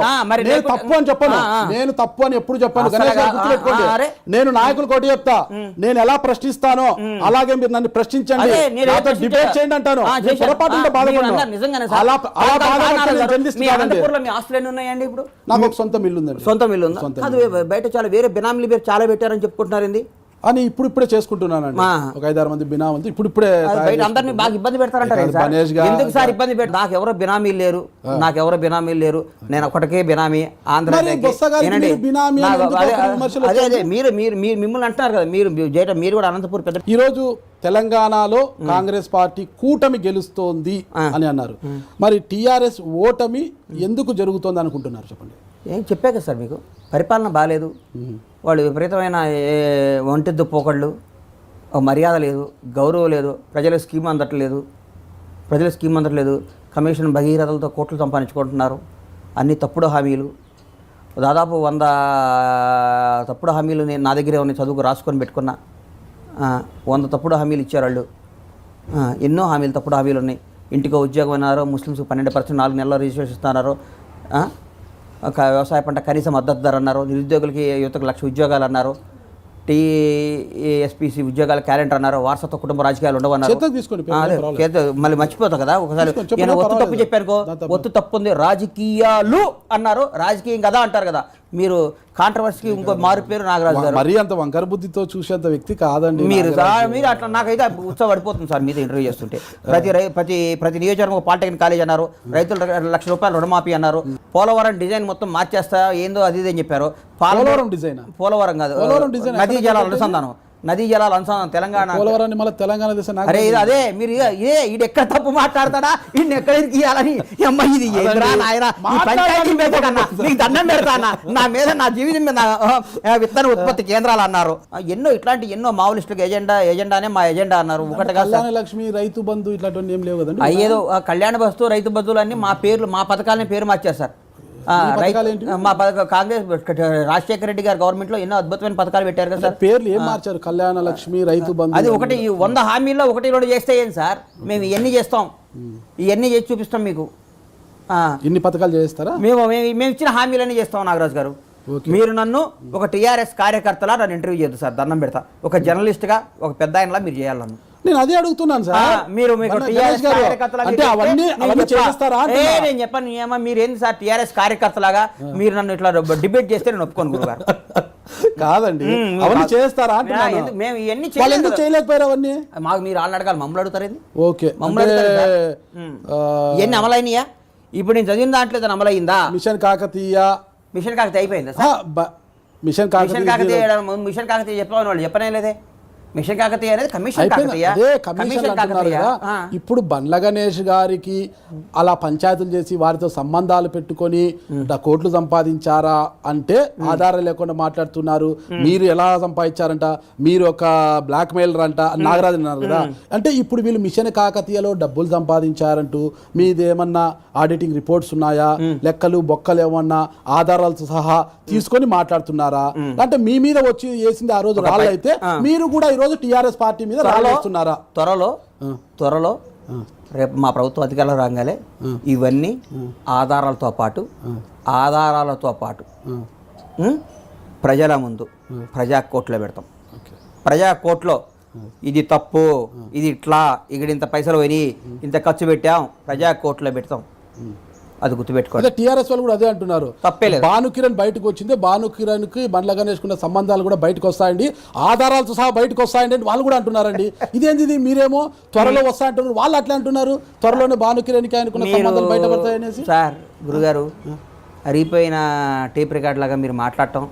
నేను తప్పు అని చెప్పను, నేను తప్పు అని ఎప్పుడు చెప్పాను. గణేష్ గారు గుర్తుపెట్టుకోండి, నేను నాయకులు కోటి చెప్తా, నేను ఎలా ప్రశ్నిస్తానో అలాగే మీరు నన్ను ప్రశ్నించండి, నాతో డిబేట్ చేయండి అంటాను. పొరపాటు ఉంటే బాధపడను. ఇప్పుడు నాకు ఒక సొంతం ఇల్లు ఉందండి. సొంతం ఇల్లు ఉందా? బయట చాలా వేరే బినామీలు పేరు చాలా పెట్టారని చెప్పుకుంటున్నారండి. అని ఇప్పుడే చేసుకుంటున్నానండి. ఒక 5-6 మంది బినామీ ఉంది. ఇప్పుడే అందరినీ బాగా ఇబ్బంది పెడతారంటారు. ఎందుకు సార్ ఇబ్బంది పెడతారు? నాకు ఎవరో బినామీలు లేరు, నేను ఒకటికే బినామీ. ఆంధ్ర అదే మీరు మిమ్మల్ని అంటున్నారు కదా, మీరు కూడా అనంతపూర్ పెద్ద. ఈ రోజు తెలంగాణలో కాంగ్రెస్ పార్టీ కూటమి గెలుస్తోంది అని అన్నారు. మరి టిఆర్ఎస్ ఓటమి ఎందుకు జరుగుతోంది అనుకుంటున్నారు? చెప్పండి. ఏం చెప్పా కదా సార్ మీకు, పరిపాలన బాగాలేదు. వాళ్ళు విపరీతమైన ఒంటెద్దు పోకళ్ళు, మర్యాద లేదు, గౌరవం లేదు, ప్రజల స్కీమ్ అందట్లేదు. కమిషన్ భగీరథలతో కోట్లు సంపాదించుకుంటున్నారు. అన్ని తప్పుడు హామీలు, దాదాపు 100 తప్పుడు హామీలు నా దగ్గరే ఉన్నాయి, చదువుకు రాసుకొని పెట్టుకున్నా. 100 తప్పుడు హామీలు ఇచ్చారు వాళ్ళు. ఎన్నో తప్పుడు హామీలు ఉన్నాయి. ఇంటికో ఉద్యోగం అన్నారు, ముస్లిమ్స్కి 12% 4 నెలల్లో రిజిస్ట్రేషన్ ఇస్తున్నారు. వ్యవసాయ పంట కనీస మద్దతు ధర అన్నారు. నిరుద్యోగులకి యువతకు 1,00,000 ఉద్యోగాలు అన్నారు. టీఎస్పీసీ ఉద్యోగాల క్యాలెండర్ అన్నారు. వారసత్వ కుటుంబ రాజకీయాలు ఉండవన్నారు. మళ్ళీ మర్చిపోతాం కదా ఒకసారి. నేను ఒత్తు తప్పు చెప్పాను, ఒత్తు తప్పు ఉంది, రాజకీయాలు అన్నారు. రాజకీయం కదా అంటారు కదా మీరు. కాంట్రవర్సీకి ఇంకో మారు పేరు నాగరాజు గారు. మరీ అంత వంకర బుద్ధితో చూసేంత వ్యక్తి కాదండి మీరు అట్లా. నాకైతే ఉత్సవపడిపోతుంది సార్ మీద ఇంటర్వ్యూ చేస్తుంటే. ప్రతి నియోజకవర్గం పాలిటెక్నిక్ కాలేజ్ అన్నారు. రైతులు 1,00,000 రూపాయలు రుణమాఫీ అన్నారు. పోలవరం డిజైన్ మొత్తం మార్చేస్తా ఏందో అది అని చెప్పారు. పోలవరం కాదు, నదీ జలాల అనుసంధానం. నదీ జలాలు అనుసంధానం తెలంగాణ పోలవరాన్ని మళ్ళీ తెలంగాణ దేశం నాకు అరే ఇది అదే మీరు ఇది ఎక్కడ తప్పు మాట్లాడతాడా ఇన్ని ఎక్కడ ఇవ్వాలని అమ్మ ఇది ఏంద్రా నాయనా ఈ పంచాయతీ మీద కన్నా నీకు దండం పెడతానా నా మీద నా జీవితం మీద విత్తన ఉత్పత్తి కేంద్రాలు అన్నారు ఎన్నో మావోలిస్టులకు ఎజెండానే మా ఎజెండా అన్నారు ఒకటి కళ్యాణ లక్ష్మి రైతు బంధు ఇట్లాంటి ఏం లేవు కదండి అయ్యేదో కళ్యాణ బస్తు రైతు బంధువులు అన్ని మా పథకాలని పేరు మార్చారు సార్ మా కాంగ్రెస్ రాజశేఖర రెడ్డి గారు గవర్నమెంట్ లో ఎన్నో అద్భుతమైన పథకాలు పెట్టారు కదా సార్ పేర్లు ఏం మార్చారు కళ్యాణ లక్ష్మి రైతు బంధు అది ఒకటి 100 హామీల్లో 1-2 చేస్తే ఏం సార్ మేము ఇవన్నీ చేస్తాం ఇవన్నీ చేసి చూపిస్తాం మీకు ఇన్ని పథకాలు చేస్తారా మేము ఇచ్చిన హామీలన్నీ చేస్తాం నాగరాజు గారు మీరు నన్ను ఒక టీఆర్ఎస్ కార్యకర్తలా నన్ను ఇంటర్వ్యూ చేయదు సార్ దండం పెడతా ఒక జర్నలిస్ట్ గా ఒక పెద్ద ఆయనలా మీరు చేయాలి నన్ను నేను అదే అడుగుతున్నాను సార్ మీరు అంటే అవన్నీ చేస్తారా నేను చెప్పాను మీరు ఏంది సార్ టీఆర్ఎస్ కార్యకర్తలాగా మీరు నన్ను ఇట్లా డిబేట్ చేస్తే నేను ఒప్పుకోను గురుగారు కాదండి అవన్నీ చేస్తారా మేము ఇవన్నీ చేయలేకపోయారు అవన్నీ మాకు మీరు వాళ్ళని అడగాలి మమ్మల్ని అడుగుతారు ఓకే మమ్మల్ని ఇవన్నీ అమలైనయా ఇప్పుడు నేను చదివిన దాంట్లో అమలైందా మిషన్ కాకతీయ అయిపోయిందా సార్ మిషన్ కాకతీయ చెప్పమని వాళ్ళు చెప్పనే లేదే మిషన్ కాకతీయ అనేది కమిషన్ కాకతీయ. ఇప్పుడు బండ్ల గణేష్ గారికి అలా పంచాయతీలు చేసి వారితో సంబంధాలు పెట్టుకొని కోట్లు సంపాదించారా అంటే ఆధారం లేకుండా మాట్లాడుతున్నారు. మీరు ఎలా సంపాదించారంట, మీరు ఒక బ్లాక్ మెయిలర్ అంట నాగరాజు అన్నారు కదా. అంటే ఇప్పుడు వీళ్ళు మిషన్ కాకతీయలో డబ్బులు సంపాదించారంటూ మీదేమన్నా ఆడిటింగ్ రిపోర్ట్స్ ఉన్నాయా, లెక్కలు బొక్కలు ఏమన్నా ఆధారాలతో సహా తీసుకొని మాట్లాడుతున్నారా? అంటే మీ మీద వచ్చి వేసింది ఆ రోజు రాళ్ళు అయితే మీరు కూడా రోజు టీఆర్ఎస్ పార్టీ మీద రాలేస్తున్నారా? త్వరలో రేపు మా ప్రభుత్వం అధికారులు రాగానే ఇవన్నీ ఆధారాలతో పాటు ప్రజల ముందు ప్రజా కోర్టులో పెడతాం. ప్రజా కోర్టులో ఇది తప్పు, ఇది ఇట్లా, ఇక్కడ ఇంత పైసలు పోయి ఇంత ఖర్చు పెట్టాం, ప్రజా కోర్టులో పెడతాం. అది గుర్తుపెట్టుకోండి. టీఆర్ఎస్ వాళ్ళు కూడా అదే అంటున్నారు. తప్పేలేదు. భానుకిరణ్ బయటకు వచ్చింది, భానుకిరణ్కి బండ్ల గణేష్ కున్న సంబంధాలు కూడా బయటకు వస్తాయండి, ఆధారాలతో సహా బయటకు వస్తాయండి అని వాళ్ళు కూడా అంటున్నారండి. ఇదేంది ఇది? మీరేమో త్వరలో వస్తాయంటున్నారు, వాళ్ళు అట్లా అంటున్నారు త్వరలోనే భానుకిరణ్కి ఆయనకున్న సంబంధాలు బయటపడతాయనేసి. సార్ గురుగారు అరిగిపోయిన టేప్ రికార్డ్ లాగా మీరు మాట్లాడటం,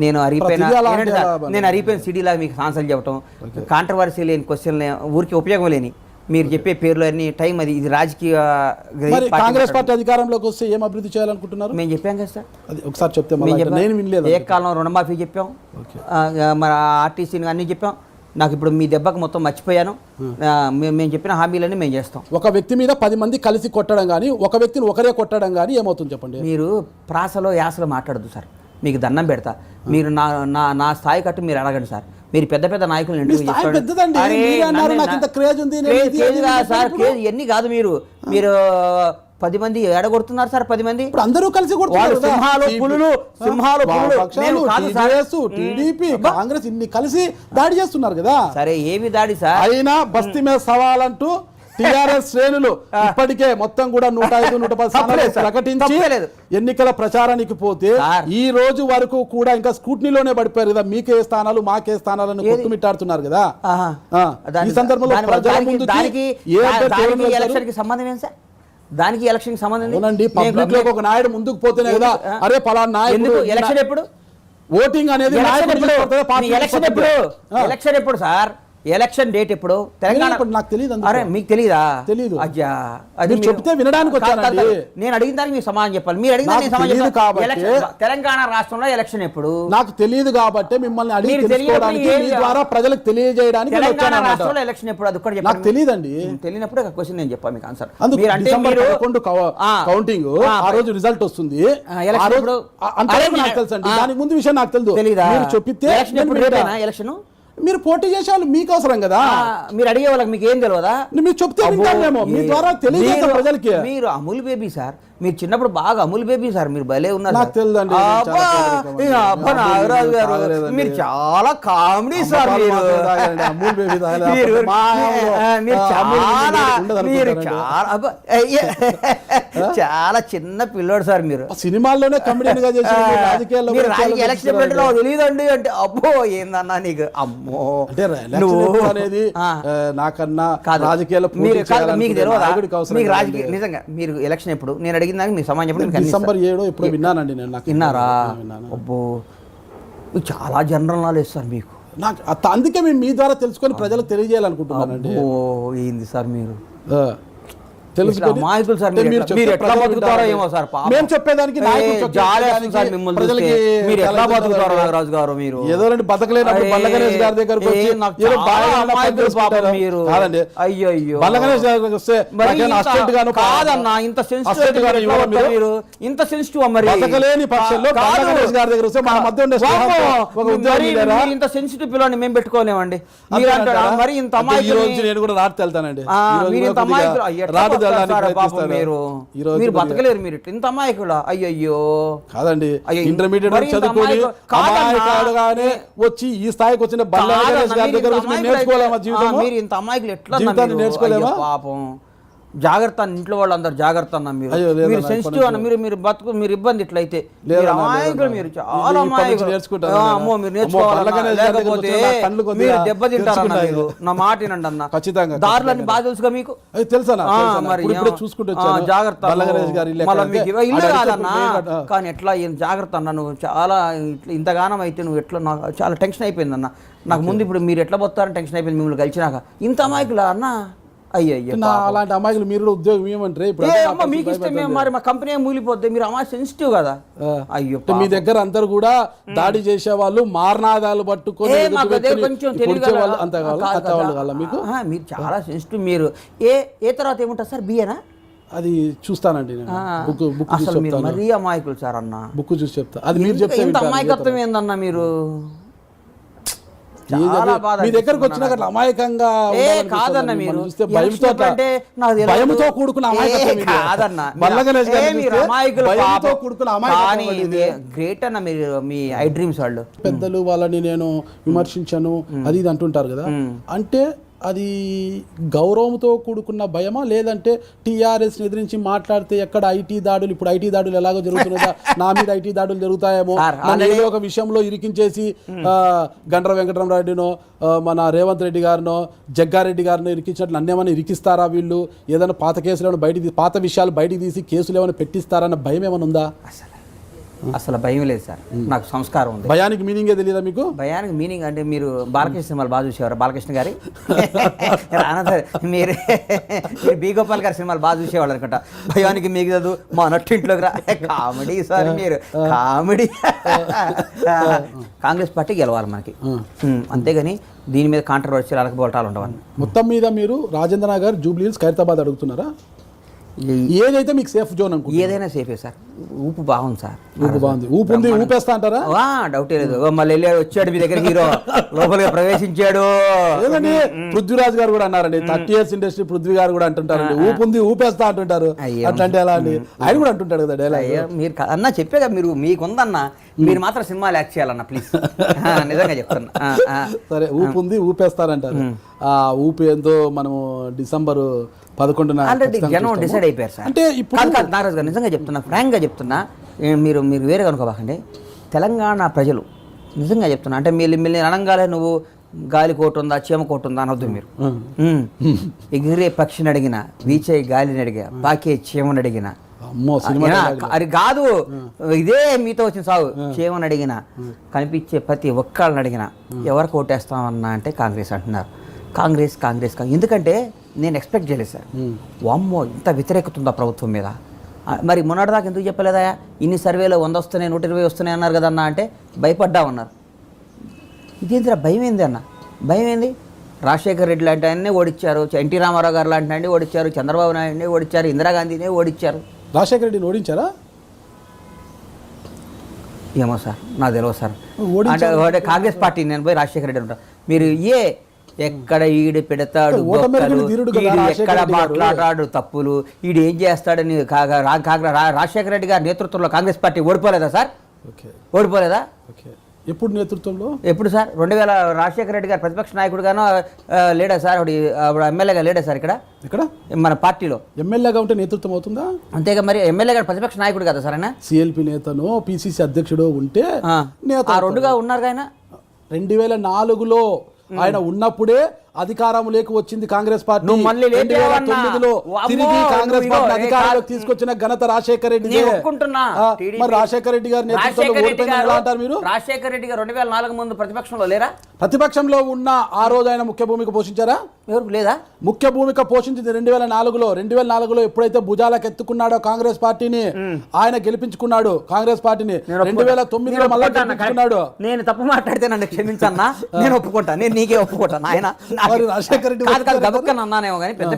నేను అరిగిపోయిన సిడీ లాగా మీకు ఆన్సర్లు చెప్పటం, కాంట్రవర్సీ లేని క్వశ్చన్ ఊరికి ఉపయోగం లేని మీరు చెప్పే పేర్లు అన్ని టైం అది ఇది రాజకీయ. కాంగ్రెస్ పార్టీ అధికారంలోకి వస్తే ఏం అభివృద్ధి చేయాలనుకుంటున్నారు? మేము చెప్పాం కదా సార్, ఒకసారి చెప్తే నేను వినలేదు. ఏ కాలం రుణమాఫీ చెప్పాం, మన ఆర్టీసీని అన్ని చెప్పాం. నాకు ఇప్పుడు మీ దెబ్బకు మొత్తం మర్చిపోయాను. మేము చెప్పిన హామీలన్నీ మేము చేస్తాం. ఒక వ్యక్తి మీద 10 మంది కలిసి కొట్టడం కానీ, ఒక వ్యక్తిని ఒకరే కొట్టడం కానీ ఏమవుతుంది చెప్పండి? మీరు ప్రాసలో యాసలో మాట్లాడదు సార్, మీకు దండం పెడతా. మీరు నా స్థాయి కట్టు మీరు అడగండి సార్. మీరు పెద్ద పెద్ద నాయకులు ఇవన్నీ కాదు. మీరు 10 మంది ఎడగొడుతున్నారు సార్. 10 మంది అందరూ కలిసి సింహాలు టీడీపీ కాంగ్రెస్ ఇన్ని కలిసి దాడి చేస్తున్నారు కదా. సరే ఏమి దాడి సార్? అయినా బస్తీ మీద సవాలంటూ టీఆర్ఎస్ శ్రేణులు ఇప్పటికే మొత్తం కూడా 105-110 ప్రకటించి ఎన్నికల ప్రచారానికి పోతే ఈ రోజు వరకు కూడా ఇంకా స్కూట్నీలోనే పడిపోయారు కదా. మీకే స్థానాలు మాకే స్థానాలను కొట్టుమిట్టాడుతున్నారు కదా. ఈ సందర్భంలో ప్రజల ముందు సంబంధం ఏం సార్? దానికి ఎలక్షన్ సంబంధం పబ్లిక్ లో ఒక నాయుడు ముందుకు పోతేనే కదా. అరే పలానా నాయుడు ఎలక్షన్ ఎప్పుడు, ఓటింగ్ అనేది ఎలక్షన్ ఎప్పుడు సార్? ఎలక్షన్ డేట్ ఎప్పుడు? తెలంగాణ నాకు తెలియదు. అరే మీకు తెలియదా? తెలియదు. అయ్యా అది చెప్తే వినడానికి వచ్చానండి. నేను అడిగిన దానికి మీకు సమాధానం చెప్పాలి. మీరు అడిగిన దానికి సమాధానం చెప్పాలి. తెలంగాణ రాష్ట్రంలో ఎలక్షన్ ఎప్పుడు? నాకు తెలియదు కాబట్టి మిమ్మల్ని అడిగి తెలుసుకోవడానికి, మీ ద్వారా ప్రజలకు తెలియజేయడానికి. తెలంగాణ రాష్ట్రంలో ఎలక్షన్ ఎప్పుడు? అది కూడా నాకు తెలియదండి. తెలియనప్పుడు క్వశ్చన్ నేను చెప్పాను మీకు ఆన్సర్. డిసెంబర్ 11 కౌంటింగ్, ఆ రోజు రిజల్ట్ వస్తుంది. నాకు తెలుసు అండి, దానికి ముందు విషయం నాకు తెలియదు. తెలీదా? మీరు చెప్పితే ఎలక్షన్ మీరు పోటీ చేసే వాళ్ళు మీకు అవసరం కదా. మీరు అడిగే వాళ్ళకి మీకు ఏం తెలియదా? మీరు చెప్తే మీ ద్వారా తెలియజేసే ప్రజలకి. మీరు అమూల్ బేబీ సార్, మీరు చిన్నప్పుడు బాగా అమూల్ బేబీ సార్, మీరు భలే ఉన్నారు. నాకు తెలియదండి. నాగరాజు గారు మీరు చాలా కామెడీ సార్. చాలా చిన్న పిల్లోడు సార్. మీరు సినిమాల్లోనే కమెడియన్ గా చేశారు, రాజకీయాల్లో ఎలక్షన్ తెలియదండి అంటే అబ్బో ఏందన్నా నీకు అమ్మో అనేది నాకన్నా రాజకీయాల్లో మీకు తెలియదా? మీకు రాజకీయ నిజంగా మీరు ఎలక్షన్ ఎప్పుడు? నేను అడిగిన దానికి మీ సమాజం చెప్పండి. డిసెంబర్ 7 ఎప్పుడు విన్నానండి నేను. విన్నారా? అబ్బో చాలా జనరల్ నాలెడ్జ్ సార్ మీకు. నాకు అందుకే మేము మీ ద్వారా తెలుసుకొని ప్రజలకు తెలియజేయాలనుకుంటున్నానండి. ఓ ఏంది సార్ మీరు తెలుసుకొని అమాయకులు సార్, మీరు ఎట్లా బతుకుతారో ఏమో సార్. మేము చెప్పేదానికి మీరు ఎట్లా బతుకుతారో నాగరాజు గారు, మీరు ఏదో బతకలేనప్పుడు బల్ల గణేష్ గారి దగ్గరకు వచ్చి ఏదో మీరు కాదండి. అయ్యో బల్ల గణేష్ గారికి వస్తే కాదన్నా, ఇంత సెన్సిటివ్ మీరు, ఇంత సెన్సిటివ్ మరి బతకలేని పక్షంలో బల్ల గణేష్ గారి దగ్గర వస్తే మన మధ్య ఉండే ఇంత సెన్సిటివ్ పిల్లని మేము పెట్టుకోలేమండి. మీరు అంటారా మరి ఇంత అమాయకులు? నేను కూడా రాత్రి వెళ్తానండి. మీరు ఇంత అమాయకులు మీరు బతకలేరు, మీరు ఇంత అమాయకులా? అయ్యో కాదండి, ఇంటర్మీడియట్ చదువుకొని అమాయకుడుగానే వచ్చి ఈ స్థాయికి వచ్చిన బల్ల గణేష్ గారి దగ్గర నేర్చుకోలేమా జీవితం? మీరు ఇంత అమాయకులు ఎట్లా నేర్చుకోలేమా? పాపం జాగ్రత్త, ఇంట్లో వాళ్ళందరూ జాగ్రత్త అన్న. మీరు సెన్సిటివ్ అన్న, మీరు బతుకు, మీరు ఇబ్బంది ఇట్లయితే అమాయకులు, మీరు చాలా అమాయకులు. అమ్మో మీరు నేర్చుకోవాలి, లేకపోతే మీరు దెబ్బతింటారన్న. మీరు నా మాట వినండి అన్న, ఖచ్చితంగా. దారులన్నీ బాగా తెలుసుగా మీకు? తెలుసా? మరి జాగ్రత్త. మళ్ళీ మీకు ఇల్లు కాదన్నా, కానీ ఎట్లా జాగ్రత్త అన్న. నువ్వు చాలా ఇంతగానం అయితే నువ్వు ఎట్లా, నాకు చాలా టెన్షన్ అయిపోయింది అన్న. నాకు ముందు ఇప్పుడు మీరు ఎట్లా పోతారని టెన్షన్ అయిపోయింది మిమ్మల్ని కలిసినాక. ఇంత అమాయకులా అన్న? అయ్యో అలాంటి అమాయకులు మీరు ఉద్యోగం ఏమంటారు? మీకు ఇష్టం మరి మా కంపెనీ మూలిపోద్ది, మీరు అమ్మాయి సెన్సిటివ్ కదా. అయ్యో మీ దగ్గర అందరు కూడా దాడి చేసే వాళ్ళు మారణాదాలు పట్టుకొని మీకు మీరు చాలా సెన్సిటివ్. మీరు ఏ తర్వాత ఏముంటారు సార్? బిఏనా? అది చూస్తానండి అసలు మీరు మరీ అమాయకులు సార్ అన్న. బుక్ చూసి చెప్తా. అది మీరు చెప్తే ఇంత అమాయకత్వం ఏందన్నా మీరు? మీ దగ్గరకు వచ్చిన అమాయకంగా కాదన్న, మీరు భయంతో కూడుకున్న గ్రేట్ అన్న. మీరు మీ ఐ డ్రీమ్స్ వాళ్ళు పెద్దలు వాళ్ళని నేను విమర్శించాను అది ఇది అంటుంటారు కదా, అంటే అది గౌరవంతో కూడుకున్న భయమా, లేదంటే టీఆర్ఎస్ ఎదిరించి మాట్లాడితే ఎక్కడ ఐటీ దాడులు, ఇప్పుడు ఐటీ దాడులు ఎలాగో జరుగుతున్నదా, నా మీద ఐటీ దాడులు జరుగుతాయేమో, ఏదో ఒక విషయంలో ఇరికించేసి గండ్ర వెంకటరామరెడ్డినో మన రేవంత్ రెడ్డి గారినో జగ్గారెడ్డి గారినో ఇరికించినట్లు నన్నేమైనా ఇరికిస్తారా వీళ్ళు, ఏదైనా పాత కేసులు పాత విషయాలు బయటికి తీసి కేసులు ఏమైనా పెట్టిస్తారన్న భయం ఏమైనా ఉందా? అసలు భయం లేదు సార్, నాకు సంస్కారం ఉంది. భయానికి మీనింగే తెలియదా మీకు? భయానికి మీనింగ్ అంటే మీరు బాలకృష్ణ సినిమాలు బాగా చూసేవారు, బాలకృష్ణ గారి మీరు బి గోపాల్ గారి సినిమాలు బాగా చూసేవాళ్ళు అనుకుంటా. భయానికి మిగదు మా నట్టింట్లోకి రా, కామెడీ సార్ మీరు, కామెడీ. కాంగ్రెస్ పార్టీ గెలవాలి మనకి, అంతేగాని దీని మీద కాంట్రవర్సీలు అలకపోవటాలు ఉండవని. మొత్తం మీద మీరు రాజేంద్ర నగర్, జూబ్లీ హిల్స్, ఖైరతాబాద్ అడుగుతున్నారా? ఏదైతే మీకు సేఫ్ జోన్ అనుకో, ఏదైనా సేఫే సార్. ఊపు బాగుంది సార్, ఊపు బాగుంది. ఊపు ఉంది, ఊపేస్తా అంటారా? డౌటే లేదు. మళ్ళీ వెళ్ళాడు, వచ్చాడు మీ దగ్గర హీరో, లోపలిగా ప్రవేశించాడు. ఏదండి పృథ్వీరాజ్ గారు కూడా అన్నారండి, 30 years ఇండస్ట్రీ పృథ్వీ గారు కూడా అంటుంటారండి, ఊపు ఉంది ఊపేస్తా అంటుంటారు. అట్లాంటి ఎలా అండి, ఆయన కూడా అంటుంటాడు కదా డైలాగ్. మీరు అన్న చెప్పేగా, మీరు మీకుందన్న, మీరు మాత్రం సినిమాలు యాక్ట్ చేయాలన్న ప్లీజ్, నిజంగా చెప్తున్నా. సరే, ఊపు ఉంది ఊపేస్తారంటారు. ఆ ఊపు ఏందో మనము December 11న ఆల్రెడీ జనం డిసైడ్ అయిపోయారు సార్. అంటే ఇప్పుడు నాగరాజు గారు నిజంగా చెప్తున్నా, ఫ్రాంక్గా చెప్తున్నా, మీరు వేరే కనుకోబాకండి. తెలంగాణ ప్రజలు నిజంగా చెప్తున్నా, అంటే మిమ్మల్ని అనగానే నువ్వు గాలి కోటు ఉందా చీమ కోటు ఉందా అనొద్దు మీరు. ఎగిరే పక్షిని అడిగిన, వీచే గాలిని అడిగా, పాకే చీమని అడిగిన, అది కాదు ఇదే మీతో వచ్చిన సాగు, చీమని అడిగిన, కనిపించే ప్రతి ఒక్కళ్ళని అడిగిన ఎవరు కోటేస్తామన్నా అంటే కాంగ్రెస్ అంటున్నారు. కాంగ్రెస్ కాంగ్రెస్ ఎందుకంటే నేను ఎక్స్పెక్ట్ చేయలేదు సార్. వామ్మో ఇంత వ్యతిరేకత ఉందా ప్రభుత్వం మీద. మరి మొన్నటిదాకా ఎందుకు చెప్పలేదా, ఇన్ని సర్వేలో 100 వస్తున్నాయి 120 వస్తున్నాయి అన్నారు కదా అన్న అంటే భయపడ్డామన్నారు. ఇదేంటిరా భయం ఏంది అన్న, భయం ఏంది? రాజశేఖర్ రెడ్డి లాంటి ఆయన్నే ఓడించారు, ఎన్టీ రామారావు గారు లాంటి ఆయన్ని ఓడించారు, చంద్రబాబు నాయుడిని ఓడించారు, ఇందిరాగాంధీనే ఓడించారు. రాజశేఖర్ రెడ్డిని ఓడించారా? ఏమో సార్ నాకు తెలియదు సార్. అంటే కాంగ్రెస్ పార్టీ నేను పోయి రాజశేఖర రెడ్డి ఉంటా, మీరు ఎక్కడ ఈడు పెడతాడు, ఎక్కడ మాట్లాడాడు తప్పులు, ఈడు ఏం చేస్తాడని రాజశేఖర రెడ్డి గారి నేతృత్వంలో కాంగ్రెస్ పార్టీ ఓడిపోలేదా సార్? ఓడిపోలేదా? ఎప్పుడు నేతృత్వంలో? ఎప్పుడు సార్? 2000 రాజశేఖర రెడ్డి గారు ప్రతిపక్ష నాయకుడుగానో లేడా సార్? అప్పుడు ఎమ్మెల్యేగా లేడా సార్ ఇక్కడ మన పార్టీలో? ఎమ్మెల్యేగా ఉంటే నేతృత్వం అవుతుందా? అంతేగా మరి, ఎమ్మెల్యే గారు ప్రతిపక్ష నాయకుడు కదా సార్ ఆయన? సిఎల్పి నేతను పిసిసి అధ్యక్షుడు ఉంటే రెండుగా ఉన్నారు ఆయన. 2004లో ఆయన ఉన్నప్పుడే అధికారంలోకి వచ్చింది కాంగ్రెస్ పార్టీ. నువ్వు మళ్ళీ లేపేవన్నా? 2009లో తిరిగి కాంగ్రెస్ పార్టీ అధికారంలోకి తీసుకొచ్చిన ఘనత రాజశేఖర రెడ్డి. మరి రాజశేఖర రెడ్డి గారి నేతృత్వంలో ఓడిపోయిందని ఎలా అంటారు మీరు? రాజశేఖర రెడ్డి గారు 2004 ముందు ప్రతిపక్షంలో లేరా? ప్రతిపక్షంలో ఉన్న ఆ రోజు ఆయన ముఖ్య భూమిక పోషించారా? ఎవరు లేదా? ముఖ్య భూమిక పోషించింది 2004లో ఎప్పుడైతే భుజాలకు ఎత్తుకున్నాడో కాంగ్రెస్ పార్టీని, ఆయన గెలిపించుకున్నాడు కాంగ్రెస్ పార్టీని. 2009లో మళ్ళీ గెలిపించుకున్నాడు. నేను తప్పు మాట్లాడితే నన్ను క్షమించన్నా, నేను ఒప్పుకుంటా, నేను నీకే ఒప్పుకుంటాను. ఆయన రాజశేఖర రెడ్డి గబక్కని అన్నానేమో కానీ పెద్ద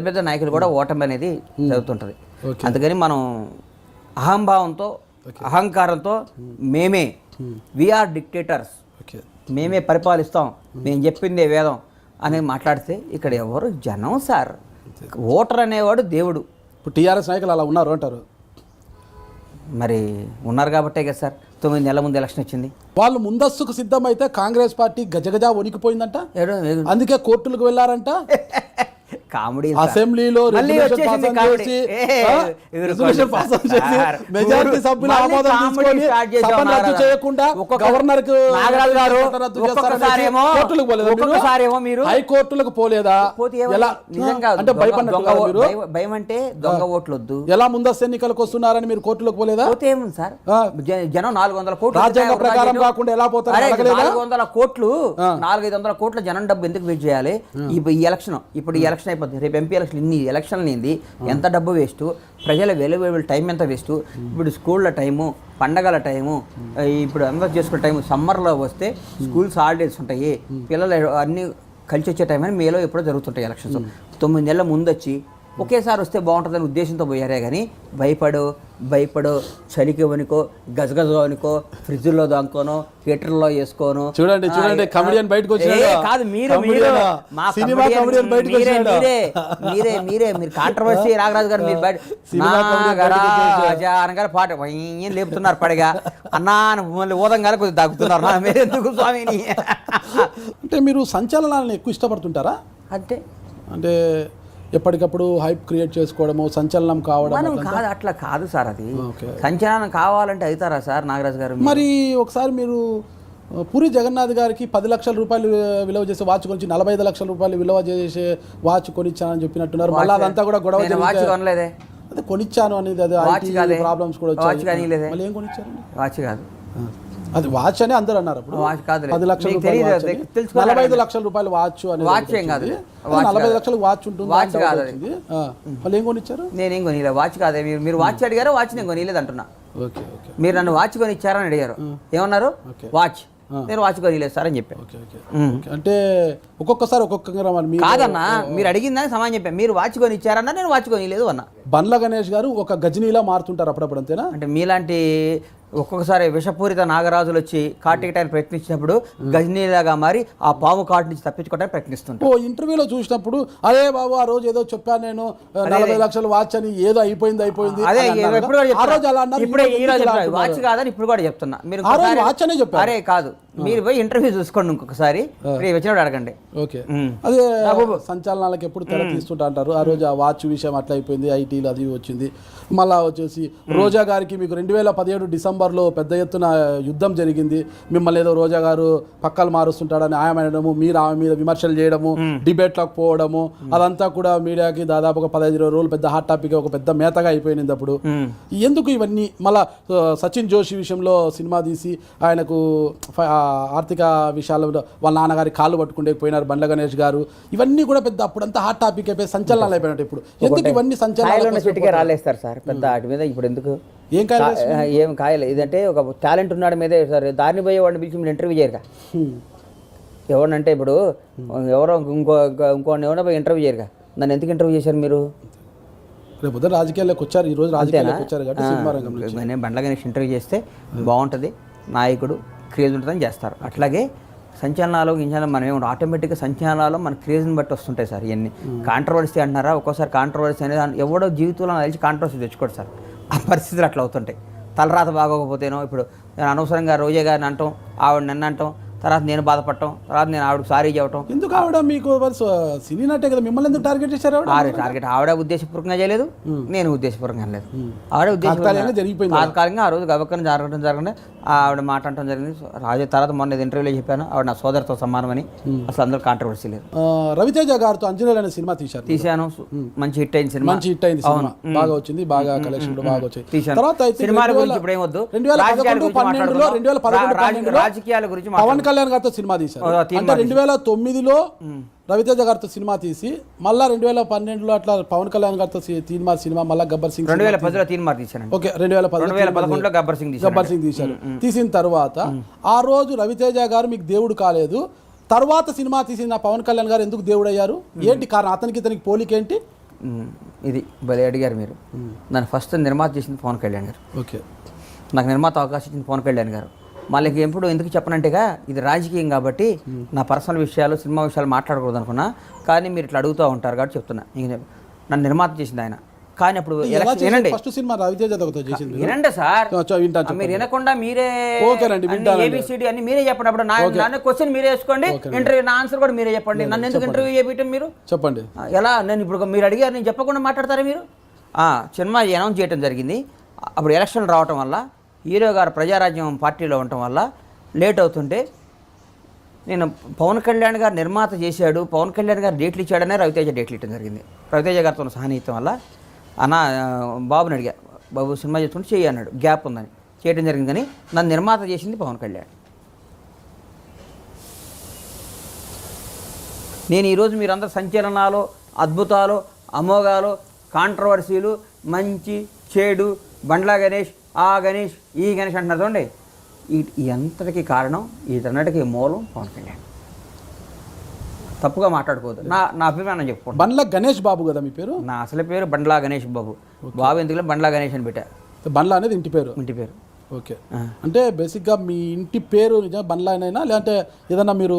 పెద్ద నాయకులు కూడా ఓటమి అనేది జరుగుతుంటది. అందుకని మనం అహంభావంతో అహంకారంతో వీఆర్ డిక్టేటర్స్, మేమే పరిపాలిస్తాం, మేము చెప్పిందే వేదం అని మాట్లాడితే ఇక్కడ ఎవరు జనం సార్. ఓటర్ అనేవాడు దేవుడు. ఇప్పుడు టీఆర్ఎస్ నాయకులు అలా ఉన్నారు అంటారు. మరి ఉన్నారు కాబట్టే కదా సార్ 9 నెలల ముందు ఎలక్షన్ వచ్చింది. వాళ్ళు ముందస్తుకు సిద్ధమైతే కాంగ్రెస్ పార్టీ గజగజ వణికిపోయిందంట. అందుకే కోర్టులకు వెళ్ళారంట. కామెడీ అసెంబ్లీలో మెజారిటీ సభ్యుల ఆమోదం తీసుకొని సభను రద్దు చేయకుండా గవర్నర్ కు హైకోర్టులకు పోలేదా? అంటే భయం అంటే దొంగ ఓట్లు వద్దు, ఎలా ముందస్తు ఎన్నికలకు వస్తున్నారని మీరు కోర్టులకు పోలేదా? సార్ జనం 400 కోట్లు రాజ్యాంగ ప్రకారం కాకుండా ఎలా పోతారు? 400 కోట్లు 400-500 కోట్ల జనం డబ్బు ఎందుకు వెయిట్ చేయాలి? ఈ ఎలక్షన్ ఇప్పుడు ఈ ఎలక్షన్ అయిపోతుంది, రేపు ఎంపీ ఎలక్షన్, ఇన్ని ఎలక్షన్లు ఏంది, ఎంత డబ్బు వేస్ట్, ప్రజల వేలువేలు టైం ఎంత వేస్ట్. ఇప్పుడు స్కూళ్ళ టైము, పండగల టైము, ఇప్పుడు అందరూ చేసుకునే టైము, సమ్మర్లో వస్తే స్కూల్స్ హాలిడేస్ ఉంటాయి, పిల్లలు అన్నీ కలిసి వచ్చే టైం అని మేలో ఎప్పుడో జరుగుతుంటాయి ఎలక్షన్స్. 9 నెలల ముందు వచ్చి ఒకేసారి వస్తే బాగుంటుందని ఉద్దేశంతో పోయారే కానీ భయపడో చలికి వనుకో గజగజ వనుకో ఫ్రిడ్జ్లో దాంకోనో హీటర్లో వేసుకోను. చూడండి కమెడియన్ బయటకు వచ్చాడు. కాదు మీరు కాంట్రవర్సీ రాగరాజు గారు మీరు బయట అనగా పాట ఏం లేపుతున్నారు పడగా అన్నా మళ్ళీ ఊదంగానే కొద్దిగా దగ్గుతున్నారు. మీరు ఎందుకు స్వామిని? అంటే మీరు సంచలనాలను ఎక్కువ ఇష్టపడుతుంటారా? అంటే ఎప్పటికప్పుడు హైప్ క్రియేట్ చేసుకోవడము, సంచలనం కావడం కాదు, అట్లా కాదు సార్. అది సంచలనం కావాలంటే అవుతారా సార్ నాగరాజు గారు? మరి ఒకసారి మీరు పూరి జగన్నాథ్ గారికి 10 లక్షల రూపాయలు విలువ చేసే వాచ్ కొనిచ్చి 45 లక్షల రూపాయలు విలువ చేసే వాచ్ కొనిచ్చానని చెప్పినట్టున్నారు. మళ్ళీ అదంతా కూడా గొడవ కొనలేదే, అదే కొనిచ్చాను అనేది, అదే ప్రాబ్లమ్స్ కూడా వచ్చాయి. మళ్ళీ ఏం కొనిచ్చారు? వాచ్ కాదు, అది వాచ్ అని అందరూ అన్నారు. అప్పుడు 10 లక్షల రూపాయలు 45 లక్షల రూపాయలు వాచ్ అని, వాచ్ ఏం కాదు, 40 లక్షలకు వాచ్ ఉంటుంది. వాచ్ కాదు, వాళ్ళు ఏం కొనిచ్చారు? నేనేం కొనిలేదు, వాచ్ కాదే. మీరు వాచ్ అడిగారు, వాచ్ నేను కొనిలేదు అంటున్నా. మీరు నన్ను వాచ్ కొనిచ్చారని అడిగారు, ఏమన్నారు? వాచ్. నేను వాచ్ కొనిలేదు సార్ అని చెప్పాను. అంటే ఒక్కొక్కసారి ఒక్కొక్క కాదన్నా, మీరు అడిగిందని సమాధానం చెప్పాను. మీరు వాచ్ కొనిచ్చారన్నా, నేను వాచ్ కొనిలేదు అన్నా. బండ్ల గణేష్ గారు ఒక గజనీలా మారుతుంటారు అప్పుడప్పుడు, అంతేనా? అంటే మీలాంటి ఒక్కొక్కసారి విషపూరిత నాగరాజులు వచ్చి కాటేయడానికి ప్రయత్నించినప్పుడు గజనీలాగా మారి ఆ పాము కాటు నుంచి తప్పించుకోవడానికి ప్రయత్నిస్తుంటారు. ఇంటర్వ్యూలో చూసినప్పుడు అదే బాబు ఆ రోజు ఏదో చెప్పాను నేను 40 లక్షలు వాచ్ అని, ఏదో అయిపోయింది అదే వాచ్ కాదని ఇప్పుడు కూడా చెప్తున్నా. మీరు వాచ్ అనే చెప్పారు. అరే కాదు, మీరు పోయి ఇంటర్వ్యూ చూసుకోండి ఇంకొకసారి, వచ్చినప్పుడు అడగండి. ఓకే, అదే సంచలనాలకు ఎప్పుడు తెర తీస్తుంటా అంటారు. ఆ రోజు ఆ వాచ్ విషయం అట్లా అయిపోయింది, ఐటీలు అది వచ్చింది. మళ్ళా వచ్చేసి రోజా గారికి మీకు 2017 డిసెంబర్లో పెద్ద ఎత్తున యుద్ధం జరిగింది. మిమ్మల్ని ఏదో రోజా గారు పక్కలు మారుస్తుంటాడని ఆయనము, మీరు ఆమె మీద విమర్శలు చేయడము, డిబేట్లోకి పోవడము, అదంతా కూడా మీడియాకి దాదాపు ఒక 15-20 రోజులు పెద్ద హాట్ టాపిక్, ఒక పెద్ద మేతగా అయిపోయింది. అప్పుడు ఎందుకు ఇవన్నీ? మళ్ళా సచిన్ జోషి విషయంలో సినిమా తీసి ఆయనకు ఆర్థిక విషయాల్లో వాళ్ళ నాన్నగారి కాళ్ళు పట్టుకుంటే పోయినారు బండ్ల గణేష్ గారు. ఇవన్నీ కూడా పెద్ద అప్పుడంతా హాట్ టాపిక్ అయిపోయి సంచలనాలు అయిపోయినట్టు. ఇప్పుడు ఎందుకు ఇవన్నీ సంచలనాలు రాలేస్తారు సార్ పెద్ద వాటి మీద? ఇప్పుడు ఎందుకు ఏం కాయలే? ఇదంటే ఒక టాలెంట్ ఉన్నాడు మీదే సార్. దారిని పోయే వాడిని పిలిచి మీరు ఇంటర్వ్యూ చేయరుగా. ఎవరినంటే ఇప్పుడు ఎవరో ఇంకోని ఎవరో పోయి ఇంటర్వ్యూ చేయరుగా. నన్ను ఎందుకు ఇంటర్వ్యూ చేశారు మీరు? రేపు రాజకీయాల్లోకి వచ్చారు, ఈ రోజు రాజకీయాల్లోకి వచ్చారు కాబట్టి సినిమా రంగంలో నేను బండ్ల గణేష్ ఇంటర్వ్యూ చేస్తే బాగుంటుంది, నాయకుడు క్రేజ్ ఉంటుందని చేస్తారు. అట్లాగే సంచలనాలు మనం ఏమన్నా ఆటోమేటిక్గా సంచలనాలు మన క్రేజ్ని బట్టి వస్తుంటాయి సార్. ఇవన్నీ కాంట్రవర్సీ అంటున్నారా? ఒక్కోసారి కాంట్రవర్సీ అనేది ఎవడో జీవితంలో తెలిసి కాంట్రవర్సీ తెచ్చుకోడు సార్. ఆ పరిస్థితులు అట్లా అవుతుంటాయి. తలరాత బాగోకపోతేనో, ఇప్పుడు నేను అనవసరంగా రోజా గారిని అంటాం, ఆవిడ నన్ను అంటాం, తర్వాత నేను బాధపడటం, తర్వాత నేను ఆవిడకి సారీ చెప్పటం. ఎందుకు ఆవిడ మీకు సినీ నటే కదా, మిమ్మల్ని ఎందుకు టార్గెట్ చేశారు? టార్గెట్ ఆవిడ ఉద్దేశపూర్వకంగా చేయలేదు, నేను ఉద్దేశపూర్వకంగా లేదు. ఆవిడ ఉద్దేశపూర్వకంగా జరిగిపోయింది. తాత్కాలికంగా ఆ రోజు గబక్కన జరగడం ఆవిడ మాట అంటం జరిగింది. రాజు తర్వాత మొన్న ఇంటర్వ్యూలో చెప్పాను ఆవిడ నా సోదరితో సమానమని. అసలు అందరూ కాంట్రవర్సీ లేదు. రవితేజ గారితో అంజనేయులు అనే సినిమా తీశాను. మంచి హిట్ అయింది సినిమా. మంచి హిట్ అయింది సినిమా, బాగా వచ్చింది, బాగా కలెక్షన్ బాగా వచ్చాయి. తర్వాత సినిమాల గురించి ఇప్పుడు ఏమొద్దు, 2011-12 రాజకీయాల గురించి పవన్ కళ్యాణ్ గారితో సినిమా తీశారు. అంటే 2009లో రవితేజ గారితో సినిమా తీసి మళ్ళా 2012లో అట్లా పవన్ కళ్యాణ్ గారితో సినిమా మళ్ళా గబ్బర్ సింగ్ 2010లో తీన్మార్ తీశాను. ఓకే, 2011లో గబ్బర్ సింగ్ తీశారు. తీసిన తర్వాత ఆ రోజు రవితేజ గారు మీకు దేవుడు కాలేదు, తర్వాత సినిమా తీసిన పవన్ కళ్యాణ్ గారు ఎందుకు దేవుడు అయ్యారు? ఏంటి కారణం? అతనికి ఇతనికి పోలికేంటి? ఇది భలే అడిగారు మీరు. నన్ను ఫస్ట్ నిర్మాత చేసింది పవన్ కళ్యాణ్ గారు. ఓకే, నాకు నిర్మాత అవకాశం ఇచ్చింది పవన్ కళ్యాణ్ గారు. మళ్ళీ ఎప్పుడు ఎందుకు చెప్పనంటేగా ఇది రాజకీయం కాబట్టి నా పర్సనల్ విషయాలు, సినిమా విషయాలు మాట్లాడకూడదు అనుకున్నా. కానీ మీరు ఇట్లా అడుగుతూ ఉంటారు కాబట్టి చెప్తున్నా. నన్ను నిర్మాత చేసింది ఆయన. కానీ అప్పుడు ఫస్ట్ సినిమా రవితేజతో చేసింది. వినండి సార్, మీరు వినకుండా మీరే ఏబిసిడి అని మీరే చెప్పండి. అప్పుడు నన్ను క్వశ్చన్ మీరే వేసుకోండి, ఇంటర్వ్యూ నా ఆన్సర్ కూడా మీరే చెప్పండి. నన్ను ఎందుకు ఇంటర్వ్యూ చేయటం మీరు? చెప్పండి ఎలా? నేను ఇప్పుడు మీరు అడిగారు, నేను చెప్పకుండా మాట్లాడతారా మీరు? సినిమా అనౌన్స్ చేయడం జరిగింది. అప్పుడు ఎలక్షన్ రావటం వల్ల హీరో గారు ప్రజారాజ్యం పార్టీలో ఉండటం వల్ల లేట్ అవుతుంటే నేను పవన్ కళ్యాణ్ గారు నిర్మాత చేశాడు, పవన్ కళ్యాణ్ గారు డేట్లు ఇచ్చాడనే రవితేజ డేట్లు ఇవ్వడం జరిగింది. రవితేజ గారితో సహనీయతం వల్ల అన్న బాబుని అడిగా, బాబు సినిమా చేస్తుంటే చెయ్యి అన్నాడు, గ్యాప్ ఉందని చేయడం జరిగింది. కానీ నన్ను నిర్మాత చేసింది పవన్ కళ్యాణ్. నేను ఈరోజు మీరందరూ సంచలనాలు, అద్భుతాలు, అమోఘాలు, కాంట్రవర్సీలు, మంచి చెడు, బండ్లా గణేష్, ఆ గణేష్, ఈ గణేష్ అంటున్నారు చూడండి. ఈ అంతటికి కారణం, వీటన్నిటికీ మూలం పవన్ కళ్యాణ్. తప్పుగా మాట్లాడుకోవద్దు, నా అభిప్రాయం చెప్పుకోండి. బండ్లా గణేష్ బాబు కదా మీ పేరు? నా అసలు పేరు బండ్లా గణేష్ బాబు. బాబు ఎందుకు బండ్లా గణేష్ అని పెట్టా. బండ్లా అనేది ఇంటి పేరు? ఇంటి పేరు. ఓకే, అంటే బేసిక్గా మీ ఇంటి పేరు నిజంగా బండ్లానైనా లేదంటే ఏదన్నా మీరు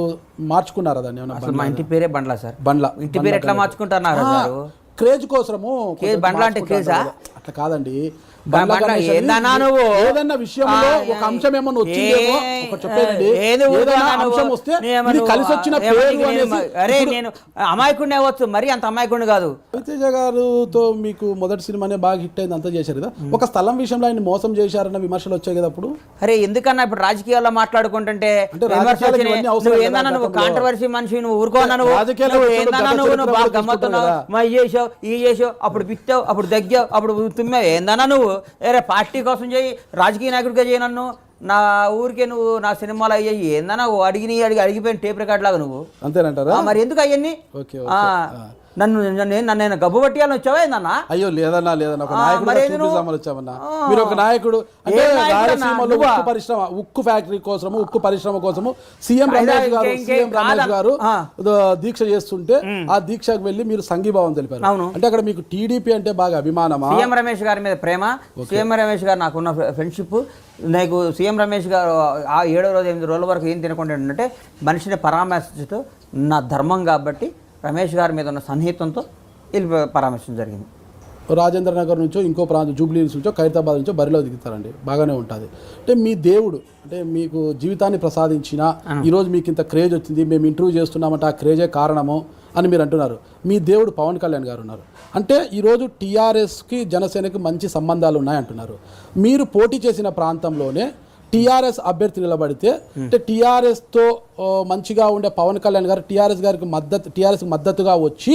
మార్చుకున్నారా దాన్ని? మా ఇంటి పేరే బండ్లా సార్. బండ్లా. ఇంటి పేరు ఎట్లా మార్చుకుంటారు? క్రేజ్ కోసము. బండ్లా అంటే క్రేజా? అట్లా కాదండి. ఏదన్నా విషయంలో ఒక అంశం ఏమన్నా వచ్చిందేమో చెప్పేదండి. ఏదైనా అంశం వస్తే కలిసి వచ్చిన అరే నేను అమాయకుడిని అవ్వచ్చు, మరి అంత అమాయకుడిని కాదు. రవితేజ గారితో మీకు మొదటి సినిమానే బాగా హిట్ అయింది, అంతా చేశారు కదా. ఒక స్థలం విషయంలో ఆయన మోసం చేశారన్న విమర్శలు వచ్చాయి కదా అప్పుడు. అరే ఎందుకన్నా ఇప్పుడు రాజకీయాల్లో మాట్లాడుకుంటుంటే నువ్వు కాంట్రవర్సీ మనిషి, నువ్వు ఊరుకోన్నా, నువ్వు బాగా గమ్మత్తున్నావు, ఈ చేసావు, ఈ చేసావు, అప్పుడు పిచ్చావు, అప్పుడు దగ్గావు, అప్పుడు తుమ్మావు, ఏందన్నా నువ్వు? ఏరే పార్టీ కోసం చేయి, రాజకీయ నాయకుడిగా చేయి నన్ను. నా ఊరికే నువ్వు నా సినిమాలు అయ్యాయి ఏందన్నా అడిగిపోయిన టేప్ రికార్డ్ లాగా నువ్వు. అంతేనంటారా? మరి ఎందుకు అయ్యన్ని? నన్ను గబ్బు పట్టియాలని వచ్చావా ఏందన్నా? అయ్యో లేదన్నా, లేదన్నా, ఒక నాయకుడు వచ్చామన్నా. మీరు ఒక నాయకుడు అంటే రాయలసీమలో ఉక్కు పరిశ్రమ, ఉక్కు ఫ్యాక్టరీ కోసము, ఉక్కు పరిశ్రమ కోసము సీఎం రమేష్ గారు దీక్ష చేస్తుంటే ఆ దీక్షకు వెళ్ళి మీరు సంఘీభావం తెలిపారు. అంటే అక్కడ మీకు టీడీపీ అంటే బాగా అభిమానమా? సీఎం రమేష్ గారి మీద ప్రేమ. సీఎం రమేష్ గారు నాకున్న ఫ్రెండ్షిప్. నాకు సీఎం రమేష్ గారు ఆ 7వ రోజు 8 రోజుల వరకు ఏం తినకుండా ఏంటంటే మనిషిని పరామర్శించడం నా ధర్మం కాబట్టి రమేష్ గారి మీద ఉన్న సన్నిహితంతో వెళ్ళి పరామర్శించడం జరిగింది. రాజేంద్ర నగర్ నుంచో ఇంకో ప్రాంతం జూబ్లీ హిల్స్ నుంచో ఖైరతాబాద్ నుంచో బరిలో దిగుతారండి, బాగానే ఉంటుంది. అంటే మీ దేవుడు అంటే మీకు జీవితాన్ని ప్రసాదించిన ఈరోజు మీకు ఇంత క్రేజ్ వచ్చింది, మేము ఇంటర్వ్యూ చేస్తున్నామంటే ఆ క్రేజే కారణము అని మీరు అంటున్నారు. మీ దేవుడు పవన్ కళ్యాణ్ గారు ఉన్నారు. అంటే ఈరోజు టీఆర్ఎస్కి జనసేనకి మంచి సంబంధాలు ఉన్నాయంటున్నారు. మీరు పోటీ చేసిన ప్రాంతంలోనే టీఆర్ఎస్ అభ్యర్థి నిలబడితే అంటే టీఆర్ఎస్తో మంచిగా ఉండే పవన్ కళ్యాణ్ గారు టీఆర్ఎస్కి మద్దతుగా వచ్చి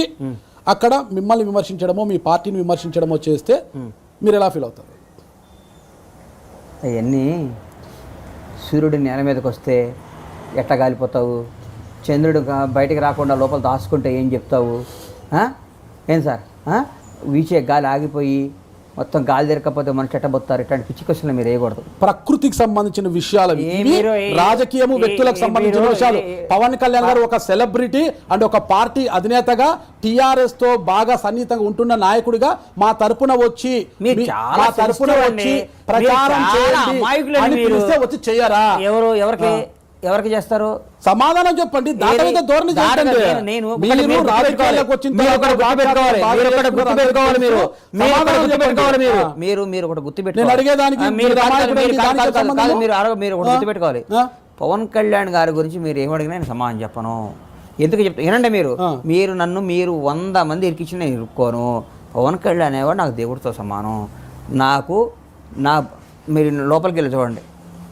అక్కడ మిమ్మల్ని విమర్శించడమో మీ పార్టీని విమర్శించడమో చేస్తే మీరు ఎలా ఫీల్ అవుతారు? అవన్నీ సూర్యుడి నేల మీదకి వస్తే ఎట్లా గాలిపోతావు, చంద్రుడు బయటికి రాకుండా లోపల దాచుకుంటే ఏం చెప్తావు? ఏం సార్, వీచే గాలి ఆగిపోయి మొత్తం గాలి తిరగకపోతే మన చెట్టబోతారు, ఇట్లాంటి పిచ్చి క్వశ్చన్లు మీరు వేయకూడదు. ప్రకృతికి సంబంధించిన విషయాలు, రాజకీయము, వ్యక్తులకు సంబంధించిన విషయాలు. పవన్ కళ్యాణ్ గారు ఒక సెలబ్రిటీ అండ్ ఒక పార్టీ అధినేతగా టీఆర్ఎస్ తో బాగా సన్నిహితంగా ఉంటున్న నాయకుడిగా మా తరపున వచ్చి ప్రచారం చేయండి వచ్చి చేయరా? ఎవరికి చేస్తారు? సమాధానం చెప్పండి. ధోరణి మీరు ఒకటి గుర్తుపెట్టుకోవాలి. పవన్ కళ్యాణ్ గారి గురించి మీరు ఏమడిగినా నేను సమాధానం చెప్పను. ఎందుకు చెప్తా ఏనంటే మీరు నన్ను 100 మంది ఇరికించి నేను ఇరుక్కోను. పవన్ కళ్యాణ్ అనేవాడు నాకు దేవుడితో సమానం. మీరు లోపలికి వెళ్ళి చూడండి,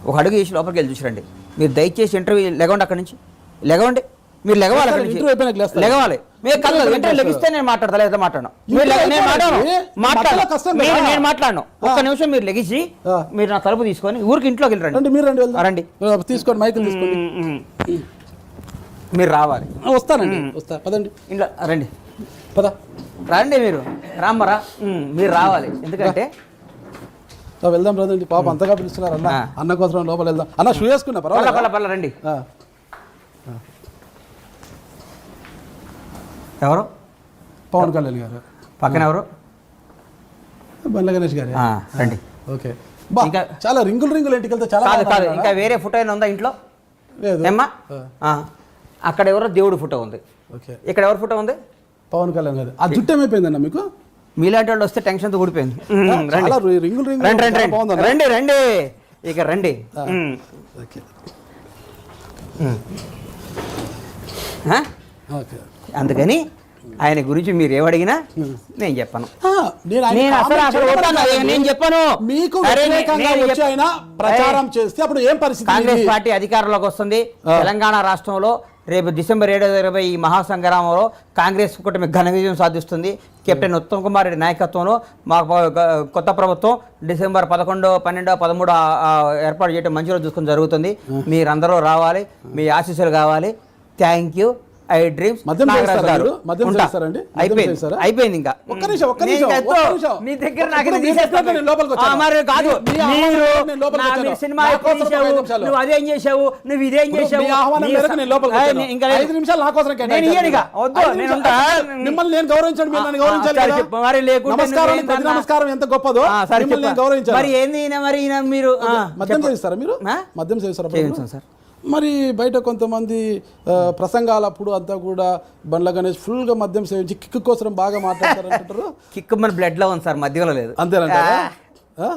ఒక అడుగు వేసి లోపలికి వెళ్ళి చూసిరండి. మీరు దయచేసి ఇంటర్వ్యూ లెగవండి, అక్కడి నుంచి లెగవండి, మీరు లెగవాలి, అక్కడి నుంచి లెగవాలి. మీరు కళ్ళు ఇంటర్వ్యూ లెగిస్తే నేను మాట్లాడతా, లేదా మాట్లాడను, నేను మాట్లాడను. ఒక్క నిమిషం మీరు లెగిసి మీరు నా తలుపు తీసుకొని ఊరికి ఇంట్లోకి వెళ్ళండి, రండి తీసుకోండి, మైకులు తీసుకోండి, మీరు రావాలి. వస్తానండి, పదండి, ఇంట్లో రండి, రండి, మీరు రామ్మరా, మీరు రావాలి. ఎందుకంటే వెళ్దాం రండి, పాప అంతగా పిలుస్తున్నారు అన్న, అన్న కోసం లోపల వెళ్దాం. అన్న షూ వేసుకున్నా పర్వాలేదు, రండి. ఎవరు? పవన్ కళ్యాణ్ గారు. పక్కన ఎవరు? బండ్ల గణేష్ గారు. రండి. ఓకే, ఇంకా చాలా రింగులు ఇంటికి వెళ్తే చాలా కాదు. ఇంకా వేరే ఫోటో అయినా ఉందా ఇంట్లో? ఏమ్మా, అక్కడ ఎవరో దేవుడి ఫోటో ఉంది. ఓకే, ఇక్కడ ఎవరి ఫోటో ఉంది? పవన్ కళ్యాణ్ గారు. ఆ జుట్టు ఏమైపోయిందన్న మీకు? మీలాంటి వాళ్ళు వస్తే టెన్షన్తో ఊడిపోయింది. రింగులు రండి, ఇక రండి. అందుకని ఆయన గురించి మీరు ఏమడిగినా నేను చెప్పను. నేను చెప్పను. మీకు ప్రచారం చేస్తే అప్పుడు ఏం పరిస్థితి? కాంగ్రెస్ పార్టీ అధికారంలోకి వస్తుంది తెలంగాణ రాష్ట్రంలో. రేపు డిసెంబర్ 7 ఈ మహాసంగ్రామంలో కాంగ్రెస్ కూటమి ఘన విజయం సాధిస్తుంది. కెప్టెన్ ఉత్తమ్ కుమార్ రెడ్డి నాయకత్వంలో మా కొత్త ప్రభుత్వం డిసెంబర్ 11, 12, 13 ఏర్పాటు చేయడం మంచి రోజు చూసుకుని జరుగుతుంది. మీరందరూ రావాలి, మీ ఆశీస్సులు కావాలి. Thank you. I dreams. అయిపోయింది. ఇంకా నీ దగ్గర నువ్వు అదేం చేసావు, నువ్వు ఇదేం చేసావు. నమస్కారం ఎంత గొప్పదో మరి ఏంది మరి మీరు మద్యం చేస్తారా? మీరు మద్యం చేస్తారా? సార్ మరి బయట కొంతమంది ప్రసంగాలప్పుడు అంతా కూడా బండ్ల గణేష్ ఫుల్గా మద్యం సేవించి కిక్ కోసం బాగా మాట్లాడతారు. కిక్ మన బ్లడ్ లో ఉంది సార్, మధ్యలో లేదు. అంతేనంటే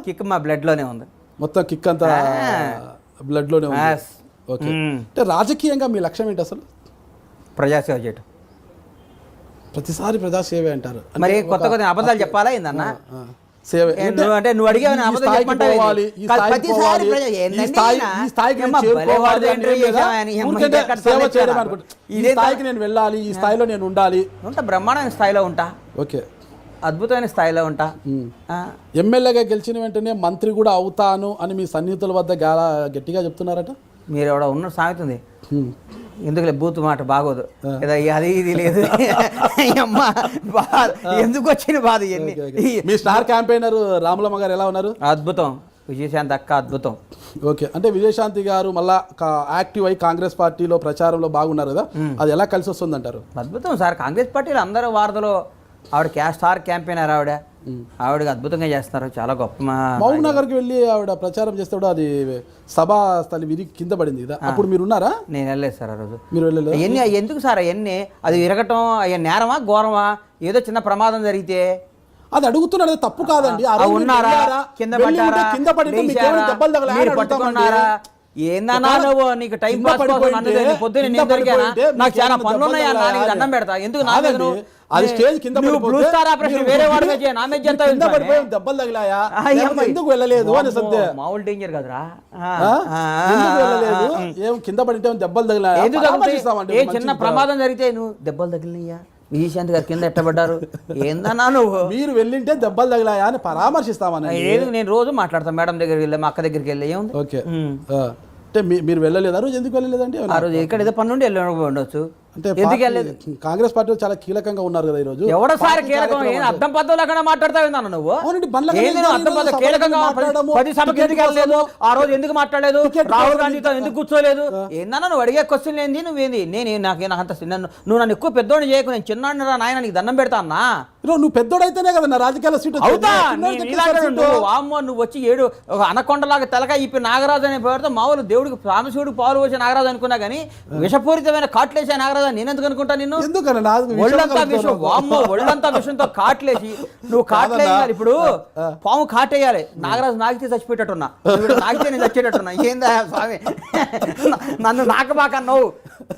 కిక్ మా బ్లడ్ లోనే ఉంది. మొత్తం కిక్ అంతా బ్లడ్ లోనే ఉంది. ఓకే, అంటే రాజకీయంగా మీ లక్ష్యం ఏంటి అసలు? ప్రజాసేవ చేయటం. ప్రతిసారి ప్రజాసేవ అంటారు, మరి కొత్త అబద్ధాలు చెప్పాలా ఏందన్నా? అంటే నువ్వు అడిగావు నేను వెళ్ళాలి, ఈ స్థాయిలో నేను ఉండాలి, బ్రహ్మాండమైన స్థాయిలో ఉంటా. ఓకే, అద్భుతమైన స్థాయిలో ఉంటా. ఎమ్మెల్యేగా గెలిచిన వెంటనే మంత్రి కూడా అవుతాను అని మీ సన్నిహితుల వద్ద గట్టిగా చెప్తున్నారట. మీరు ఎవడ ఉన్న సాగుతుంది, ఎందుకులే బూత్ మాట బాగోదు కదా, అది ఇది లేదు. అమ్మా ఎందుకు వచ్చిన బాధ ఇవన్నీ. మీ స్టార్ క్యాంపెయినర్ రాములమ్మ గారు ఎలా ఉన్నారు? అద్భుతం. విజయశాంతి అక్క అద్భుతం. ఓకే, అంటే విజయశాంతి గారు మళ్ళా యాక్టివ్ అయి కాంగ్రెస్ పార్టీలో ప్రచారంలో బాగున్నారు కదా, అది ఎలా కలిసి వస్తుంది అంటారు? అద్భుతం సార్. కాంగ్రెస్ పార్టీలో అందరూ వార్తలో ఆవిడ స్టార్ క్యాంపెయినర్, ఆవిడకి అద్భుతంగా చేస్తున్నారు. చాలా గొప్ప. మహబూబ్ నగర్కి వెళ్ళి ఆవిడ ప్రచారం చేస్తాడు, అది సభా స్థలి విరిగి కింద పడింది కదా, అప్పుడు మీరు ఉన్నారా? నేను వెళ్ళలేదు సార్ ఆ రోజు. మీరు వెళ్ళలేదు? ఎన్ని ఎందుకు సార్ అవన్నీ? అది విరగటం అయ్యా నేరమా ఘోరమా? ఏదో చిన్న ప్రమాదం జరిగితే అది అడుగుతున్నాడు, తప్పు కాదండి. ఉన్నారా, కింద పట్టుకున్నారా? ఏందన్నా నువ్వు, నీకు టైం పాస్ పొద్దున్న నేను దొరికానా? నాకు చాలా పనులు ఉన్నాయా, నీకు దండం పెడతా. ఎందుకు నా మీద అది స్టేజ్ కింద బ్లూ స్టార్ ఆపరేషన్ వేరే వాడి నా మీద దెబ్బలు తగిలాయా, ఎందుకు వెళ్ళలేదు అని సత్య మామూలు డేంజర్ కదరా. ఏం కింద పడితే దెబ్బలు తగిలాయా? ఏ చిన్న ప్రమాదం జరిగితే నువ్వు దెబ్బలు తగిలినయ్యా, విజయశాంతి గారు కింద ఎట్టబడ్డారు, ఏందన్నా నువ్వు? మీరు వెళ్ళింటే దెబ్బలు తగిలాయా అని పరామర్శిస్తామని. ఏది నేను రోజు మాట్లాడతాను మేడం దగ్గరికి వెళ్ళి, మా అక్క దగ్గరికి వెళ్ళి. ఏముంది? ఓకే, అంటే మీరు వెళ్ళలేదు ఆ రోజు? ఎందుకు వెళ్ళలేదండి? ఆ రోజు ఇక్కడ ఏదో పని నుండి ఉండొచ్చు. అంటే ఎందుకు వెళ్ళలేదు? కాంగ్రెస్ పార్టీలో చాలా కీలకంగా ఉన్నారు కదా ఈ రోజు. ఎవడోసారి కీలకం అర్థం పద్ధతులు అక్కడ మాట్లాడతావు నువ్వు? ఆ రోజు ఎందుకు మాట్లాడలేదు? రాహుల్ గాంధీతో ఎందుకు కూర్చోలేదు? ఏందన్నా నువ్వు అడిగే క్వశ్చన్ ఏంది? నువ్వేంది? నాకు అంత నువ్వు నన్ను ఎక్కువ పెద్దోడు చేయకు, నేను చిన్న నాయన నీకు దండం పెడతా అన్నా. నువ్వు పెద్దోడైతేనే కదా నా రాజకీయాల సీట్ అవుతా. నువ్వు వచ్చి ఏడు అనకొండలాగా తలకాయ ఇప్పి నాగరాజు అనే పేరుతో మామూలు దేవుడికి సాంబశివుడికి పాలు వచ్చే నాగరాజు అనుకున్నా కానీ విషపూరితమైన కాట్లేసే నాగరాజు నాగరాజా నేను ఎందుకు అనుకుంటా నిన్ను? ఎందుకన్నా నాకు విషయం ఒళ్ళంతా విషయం, కలుపుతున్నావు. వామ్మో ఒళ్ళంతా విషయంతో కాట్లేసి నువ్వు కాట్లేయాలి. ఇప్పుడు పాము కాటేయాలి, నాగరాజు నాకితే చచ్చిపోయేటట్టున్నా, నాకితే నేను చచ్చేటట్టున్నా. ఏందా స్వామి నన్ను నాకబాకన్నావు,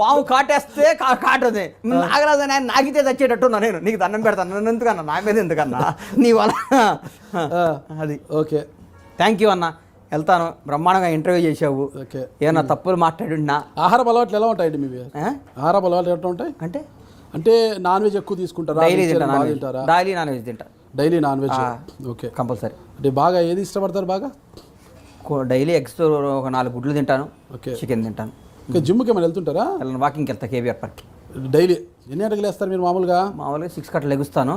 పాము కాటేస్తే కాటది, నాగరాజు ఆయన నాకితే చచ్చేటట్టున్నా, నేను నీకు దండం పెడతాను, నన్ను ఎందుకన్నా, నా మీద ఎందుకన్నా నీ వల్ల. అది ఓకే, థ్యాంక్ యూ అన్న, వెళ్తాను. బ్రహ్మాండంగా ఇంటర్వ్యూ చేసావు. ఓకే. ఏమన్నా తప్పులు మాట్లాడినా? ఆహారపు అలవాట్లు ఎలా ఉంటాయండి మీవి? ఆహారపు అలవాట్లు ఎట్లా ఉంటాయి అంటే అంటే నాన్ వెజ్ ఎక్కువ తీసుకుంటారా? డైలీ తింటారా? డైలీ నాన్ వెజ్ తింటా. Daily non veg, okay, compulsory. అంటే బాగా ఏది ఇష్టపడతారు బాగా? డైలీ ఎగ్స్ ఒక 4 గుడ్లు తింటాను, ఓకే, చికెన్ తింటాను. ఇంకా జిమ్కి ఏమైనా వెళ్తుంటారా? వెళ్ళను, వాకింగ్కి వెళ్తా కేబీఆర్ పార్క్కి. డైలీ ఎన్ని గంటలకు లేస్తారు మీరు మామూలుగా? 6 గంటలకు లెగుస్తాను.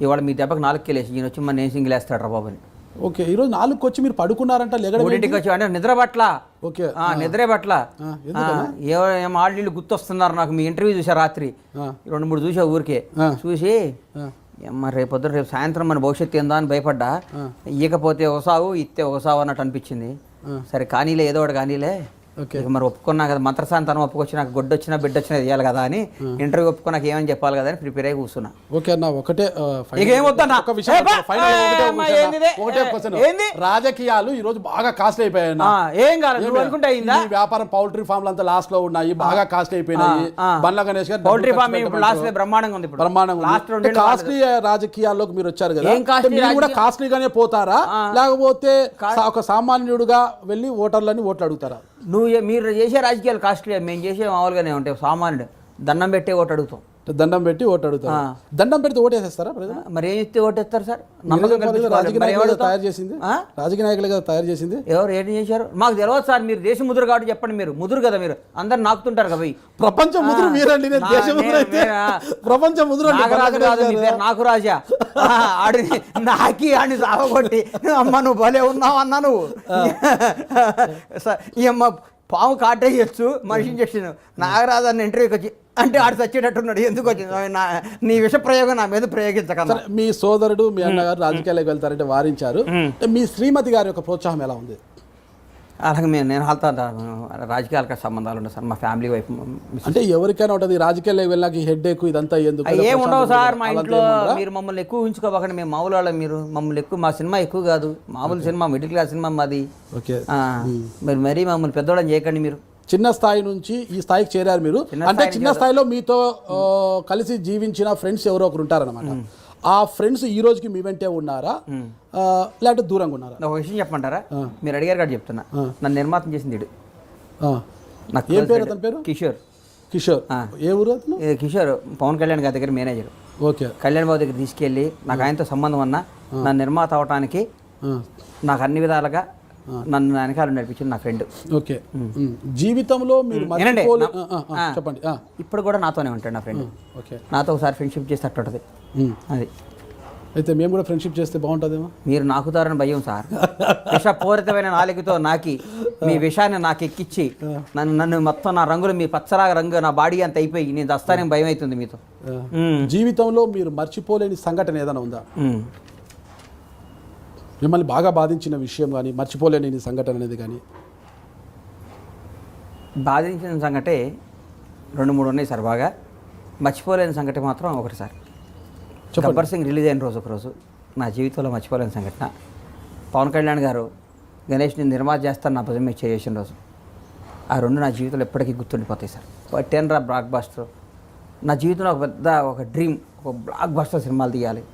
ఇవాళ మీ దెబ్బకి 4కి లేచి ఈయన వచ్చి మన సింగిల్ వేస్తాడు రా బాబుని. ఓకే, ఈరోజు 4కి వచ్చి మీరు పడుకున్నారంట, లెగడం 3కి వచ్చి అంటే నిద్ర పట్ల. ఓకే, నిద్రే పట్ల. ఏం ఆడీళ్ళు గుర్తొస్తున్నారు నాకు. మీ ఇంటర్వ్యూ చూసా రాత్రి 2-3 చూసా ఊరికే చూసి, రేపు సాయంత్రం మన భవిష్యత్తు ఏందా అని భయపడ్డా. ఇయ్యకపోతే ఒక సావు, ఇస్తే ఒక సావు అన్నట్టు అనిపించింది. సరే కానీలే, ఏదో ఒకటి కానీలే. మరి ఒప్పుకున్నా కదా, మంత్రశాంతనం ఒప్పుకొచ్చి నాకు గొడ్డు వచ్చినా బిడ్డ వచ్చినా ఇవ్వాలి కదా అని, ఇంటర్వ్యూ ఒప్పుకున్నాక ఏమని చెప్పాలి కదా అని ప్రిపేర్ అయ్యి కూర్చున్నా. ఓకే అన్న, ఒకటే రాజకీయాలు ఈ రోజు బాగా కాస్ట్ అయిపోయాయి. ఏం కాదు అనుకుంటే వ్యాపారం పౌల్ట్రీ ఫామ్లు అంతా లాస్ట్ లో ఉన్నాయి, బాగా కాస్ట్ అయిపోయినాయి. బండ్ల గణేష్ గారు పౌల్ట్రీ ఫామ్ ఇప్పుడు లాస్ట్ బ్రహ్మాండంగా ఉంది. బ్రహ్మాండంగా కాస్ట్లీ రాజకీయాల్లోకి మీరు వచ్చారు కదా, మీరు కూడా కాస్ట్లీగానే పోతారా లేకపోతే ఒక సామాన్యుడుగా వెళ్ళి ఓటర్లని ఓట్లు అడుగుతారా? మీరు చేసే రాజకీయాలు కాస్ట్లీ, మేము చేసే మామూలుగానే ఉంటాయి. సామాన్యుడు దండం పెట్టే ఓటు అడుగుతాం. దండం పెట్టి ఓటు అడుగుతారు. దండం పెడితే ఓటేసేస్తారా? మరి ఏం ఇస్తే ఓటేస్తారు సార్? రాజకీయ నాయకులుగా తయారు చేసింది ఎవరు? ఏం చేశారు మాకు తెలియదు సార్. మీరు దేశ ముదురు కాబట్టి చెప్పండి. మీరు ముదురు కదా, మీరు అందరు నాకుతుంటారు కదా. ప్రపంచ ముదురు మీరండి, ప్రపంచ ముదురు నాగరాజు కాదు మీ పేరు, నాకు రాజా. ఆడిని నాకి ఆడిని సాగొట్టి అమ్మ నువ్వు భలే ఉన్నావు అన్నా నువ్వు. ఈ అమ్మ పాము కాటేయచ్చు, మనిషి ఇంజక్షన్. నాగరాజు అన్న ఇంటర్వ్యూకి వచ్చి అంటే ఆడు చచ్చేటట్టున్నాడు. ఎందుకు వచ్చింది నీ విష ప్రయోగం నా మీద ప్రయోగించగలరా? మీ సోదరుడు మీ అన్నగారు రాజకీయాలకు వెళ్తారంటే వారించారు. మీ శ్రీమతి గారి యొక్క ప్రోత్సాహం ఎలా ఉంది? అలాగే నేను రాజకీయాలకు సంబంధాలు ఉన్నాయి సార్. మా ఫ్యామిలీ వైపు అంటే ఎవరికైనా ఉంటుంది, రాజకీయాలకు వెళ్ళాక హెడ్ ఎక్కువ ఇదంతా ఎందుకు? ఏం ఉండవు సార్ మా ఇంట్లో. మీరు మమ్మల్ని ఎక్కువ ఊహించుకోకండి, మేము మామూలు వాళ్ళం. మీరు మమ్మల్ని ఎక్కువ, మా సినిమా ఎక్కువ కాదు, మామూలు సినిమా, మిడిల్ క్లాస్ సినిమా మాది. ఓకే, మీరు మరీ మమ్మల్ని పెద్దోళ్ళని చేయకండి. మీరు చిన్న స్థాయి నుంచి ఈ స్థాయికి చేరారు మీరు. అంటే చిన్న స్థాయిలో మీతో కలిసి జీవించిన ఫ్రెండ్స్ ఎవరో ఒకరు ఉంటారనమాట. ఆ ఫ్రెండ్స్ ఈ రోజుకి మీ వెంటే ఉన్నారా లేకపోతే దూరంగా ఉన్నారా? ఒక విషయం చెప్పమంటారా? మీరు అడిగారు కాబట్టి చెప్తున్నా. నన్ను నిర్మాతం చేసింది నాకు ఏం పేరు? అతని పేరు కిషోర్. కిషోర్ ఏ ఊరు అతను? కిషోర్ పవన్ కళ్యాణ్ గారి దగ్గర మేనేజర్. ఓకే, కళ్యాణ్ బాబు దగ్గర తీసుకెళ్ళి నాకు ఆయనతో సంబంధం అన్నా నా నిర్మాత అవటానికి నాకు అన్ని విధాలుగా నన్ను వెనకాల నడిపించింది నా ఫ్రెండ్. ఓకే, జీవితంలో మీరు చెప్పండి. ఇప్పుడు కూడా నాతోనే ఉంటాడు నా ఫ్రెండ్. ఓకే, నాతో ఒకసారి ఫ్రెండ్షిప్ చేస్తే అట్టుంటది. అది అయితే మేము కూడా ఫ్రెండ్షిప్ చేస్తే బాగుంటుందేమో. మీరు నాకుతారని భయం సార్. విషపూరితమైన నాలుగుతో నాకి మీ విషయాన్ని నాకు ఎక్కిచ్చి నన్ను మొత్తం నా రంగులు మీ పచ్చరాగ రంగు నా బాడీ అంత అయిపోయి నేను దస్తానే భయం అవుతుంది మీతో. జీవితంలో మీరు మర్చిపోలేని సంఘటన ఏదైనా ఉందా? మిమ్మల్ని బాగా బాధించిన విషయం కానీ, మర్చిపోలేని సంఘటన అనేది కానీ? బాధించిన సంఘటే 2-3 ఉన్నాయి సార్. బాగా మర్చిపోలేని సంఘటన మాత్రం ఒకటి సార్. గబ్బర్ సింగ్ రిలీజ్ అయిన రోజు ఒకరోజు నా జీవితంలో మర్చిపోలేని సంఘటన. పవన్ కళ్యాణ్ గారు గణేష్ని నిర్మాత చేస్తాను నా భుజం మీద చేసిన రోజు. ఆ 2 నా జీవితంలో ఎప్పటికీ గుర్తుండిపోతాయి సార్. టెన్రా బ్లాక్ బస్టర్ నా జీవితంలో ఒక డ్రీమ్, ఒక బ్లాక్ బస్టర్ సినిమాలు తీయాలి.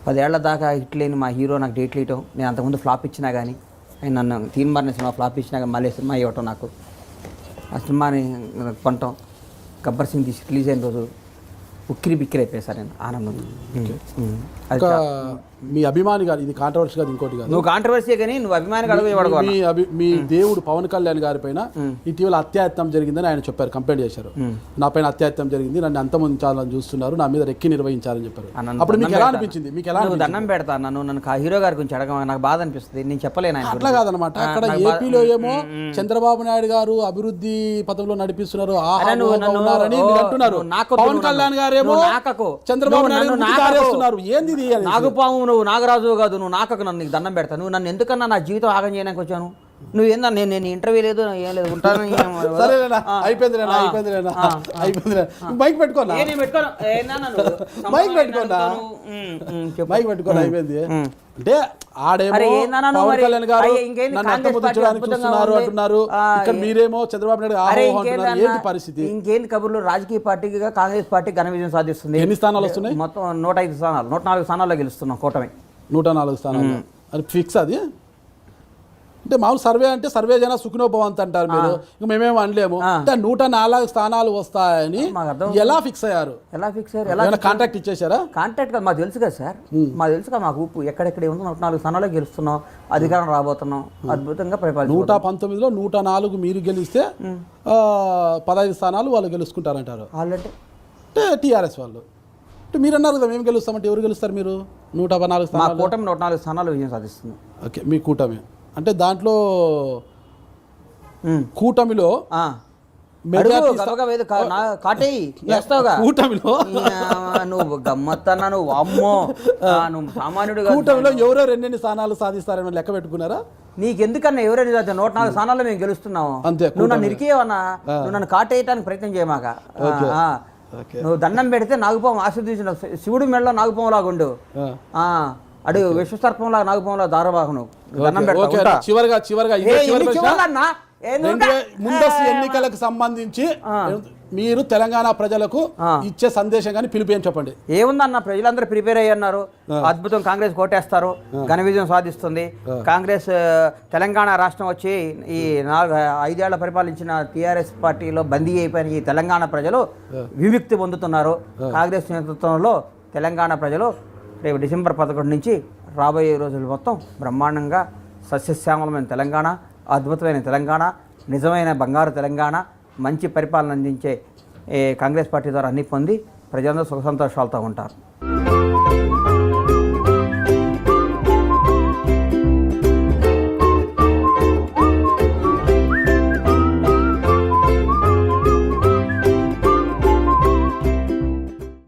10 ఏళ్ల దాకా హిట్ లేని మా హీరో నాకు డేట్లు ఇవ్వటం, నేను అంతకుముందు ఫ్లాప్ ఇచ్చినా కానీ ఆయన నన్ను తీన్మారిన సినిమా ఫ్లాప్ ఇచ్చినా కానీ మళ్ళీ సినిమా ఇవ్వటం, నాకు ఆ సినిమాని కొనటం, గబ్బర్ సింగ్ తీసి రిలీజ్ అయిన రోజు ఉక్కిరి బిక్కిరి అయిపోయి సార్ నేను ఆనందం. మీ అభిమాని గారు, ఇది కాంట్రవర్సీ కాదు, ఇంకోటి కాదు, నువ్వు కాంట్రవర్సీ కానీ నువ్వు అభిమాని కాదు. మీ దేవుడు పవన్ కళ్యాణ్ గారి పైన ఇటీవల అత్యాయత్నం జరిగిందని ఆయన చెప్పారు, కంప్లైంట్ చేశారు. నా పైన అత్యాయత్నం జరిగింది, నన్ను అంతమొందించాలని చూస్తున్నారు, నా మీద రెక్కి నిర్వహించాలని చెప్పారు. అప్పుడు మీకు ఎలా అనిపించింది? మీకు ఎలా దండం పెడతా నన్ను హీరో గారి గురించి అడగ నాకు బాధ అనిపిస్తుంది. నేను చెప్పలేను. అట్లా కాదనమాట. అక్కడ ఏపీలో ఏమో చంద్రబాబు నాయుడు గారు అభివృద్ధి పథంలో నడిపిస్తున్నారు అంటున్నారు. పవన్ కళ్యాణ్ గారేమో చంద్రబాబు నాయుడు ఏంది నాగపాము, నువ్వు నాగరాజు కాదు, నువ్వు నాకకు నన్ను దండం పెడతా. నువ్వు నన్ను ఎందుకన్నా నా జీవితం ఆగం చేయడానికి వచ్చాను. నువ్వేందా నేను ఇంటర్వ్యూ లేదు ఏం లేదు ఉంటాను సరేనా అయిపోయిందిలేనా మైక్ పెట్టుకోనా మైక్ పెట్టుకోనా మైక్ పెట్టుకోనా అయిపోయింది అంటే ఆడేమో పవన్ కళ్యాణ్ గారు నన్ను అంతమొద్దించడానికి చూస్తున్నారు అంటున్నారు, ఇక్కడ మీరేమో చంద్రబాబు నాయుడు అంటున్నారు. ఏంటి పరిస్థితి? ఇంకేంది కబుర్లు? రాజకీయ పార్టీగా కాంగ్రెస్ పార్టీ ఘన విజయం సాధిస్తుంది. ఎన్ని స్థానాలు వస్తున్నాయి? మొత్తం 105 స్థానాలు, 104 స్థానాల్లో గెలుస్తున్నాం కూటమి. 104 స్థానాలు అది ఫిక్స్. అది అంటే మామూలు సర్వే అంటే సర్వే జన సుఖినోభవంత్ అంటారు మీరు, ఇంక మేమేమో అనలేము. అంటే 104 స్థానాలు వస్తాయని ఎలా ఫిక్స్ అయ్యారు? ఎలా కాంట్రాక్ట్ ఇచ్చేసారా? కాంట్రాక్ట్ మాకు తెలుసు కదా సార్, మాకు తెలుసు కదా, మాకు ఉప్పు ఎక్కడెక్కడ ఏముందో 104 స్థానాల్లో గెలుస్తున్నాం, అధికారం రాబోతున్నాం, అద్భుతంగా పరిపాలన. 119లో 104 మీరు గెలిస్తే 15 స్థానాలు వాళ్ళు గెలుచుకుంటారంటారు వాళ్ళంటే అంటే టీఆర్ఎస్ వాళ్ళు. అంటే మీరు అన్నారు కదా మేము గెలుస్తామంటే ఎవరు గెలుస్తారు? మీరు 114 స్థానాలు, కూటమి 104 స్థానాలు విజయం సాధిస్తుంది. ఓకే, మీ కూటమి అంటే దాంట్లో కూటమిలో కూటమిలో నువ్వు గమ్మత్తన్నా, నువ్వు అమ్మో నువ్వు సామాన్యుడు. కూటమిలో ఎవరో 2 స్థానాలు సాధిస్తారని లెక్క పెట్టుకున్నారా? నీకెందుకన్నా ఎవరైనా 104 స్థానాల్లో మేము గెలుస్తున్నావు. అంతే, నువ్వు నన్ను ఇరికేవన్నా, నువ్వు నన్ను కాటేయటానికి ప్రయత్నం చేయమాక. నువ్వు దండం పెడితే నాగుపాము ఆశీర్వదించిన శివుడు మెడలో నాగుపాములాగా ఉండు, అడు విశ్వసర్పంలా నాగుపాములా దారవాహను దండం పెడతా. చివరిగా ముందస్తు ఎన్నికలకు సంబంధించి మీరు తెలంగాణ ప్రజలకు ఇచ్చే సందేశం కానీ పిలుపు ఏం చెప్పండి. ఏముందన్న, ప్రజలందరూ ప్రిపేర్ అయ్యన్నారు, అద్భుతం, కాంగ్రెస్ కోటేస్తారు, ఘన విజయం సాధిస్తుంది. కాంగ్రెస్ తెలంగాణ రాష్ట్రం వచ్చి ఈ 5 ఏళ్ల పరిపాలించిన టీఆర్ఎస్ పార్టీలో బందీ అయిపోయిన ఈ తెలంగాణ ప్రజలు విముక్తి పొందుతున్నారు. కాంగ్రెస్ నేతృత్వంలో తెలంగాణ ప్రజలు రేపు డిసెంబర్ 11 నుంచి రాబోయే రోజులు మొత్తం బ్రహ్మాండంగా సస్యశ్యామలమైన తెలంగాణ, అద్భుతమైన తెలంగాణ, నిజమైన బంగారు తెలంగాణ, మంచి పరిపాలన అందించే కాంగ్రెస్ పార్టీ ద్వారా అన్ని పొంది ప్రజలందరూ సుఖ సంతోషాలతో ఉంటారు.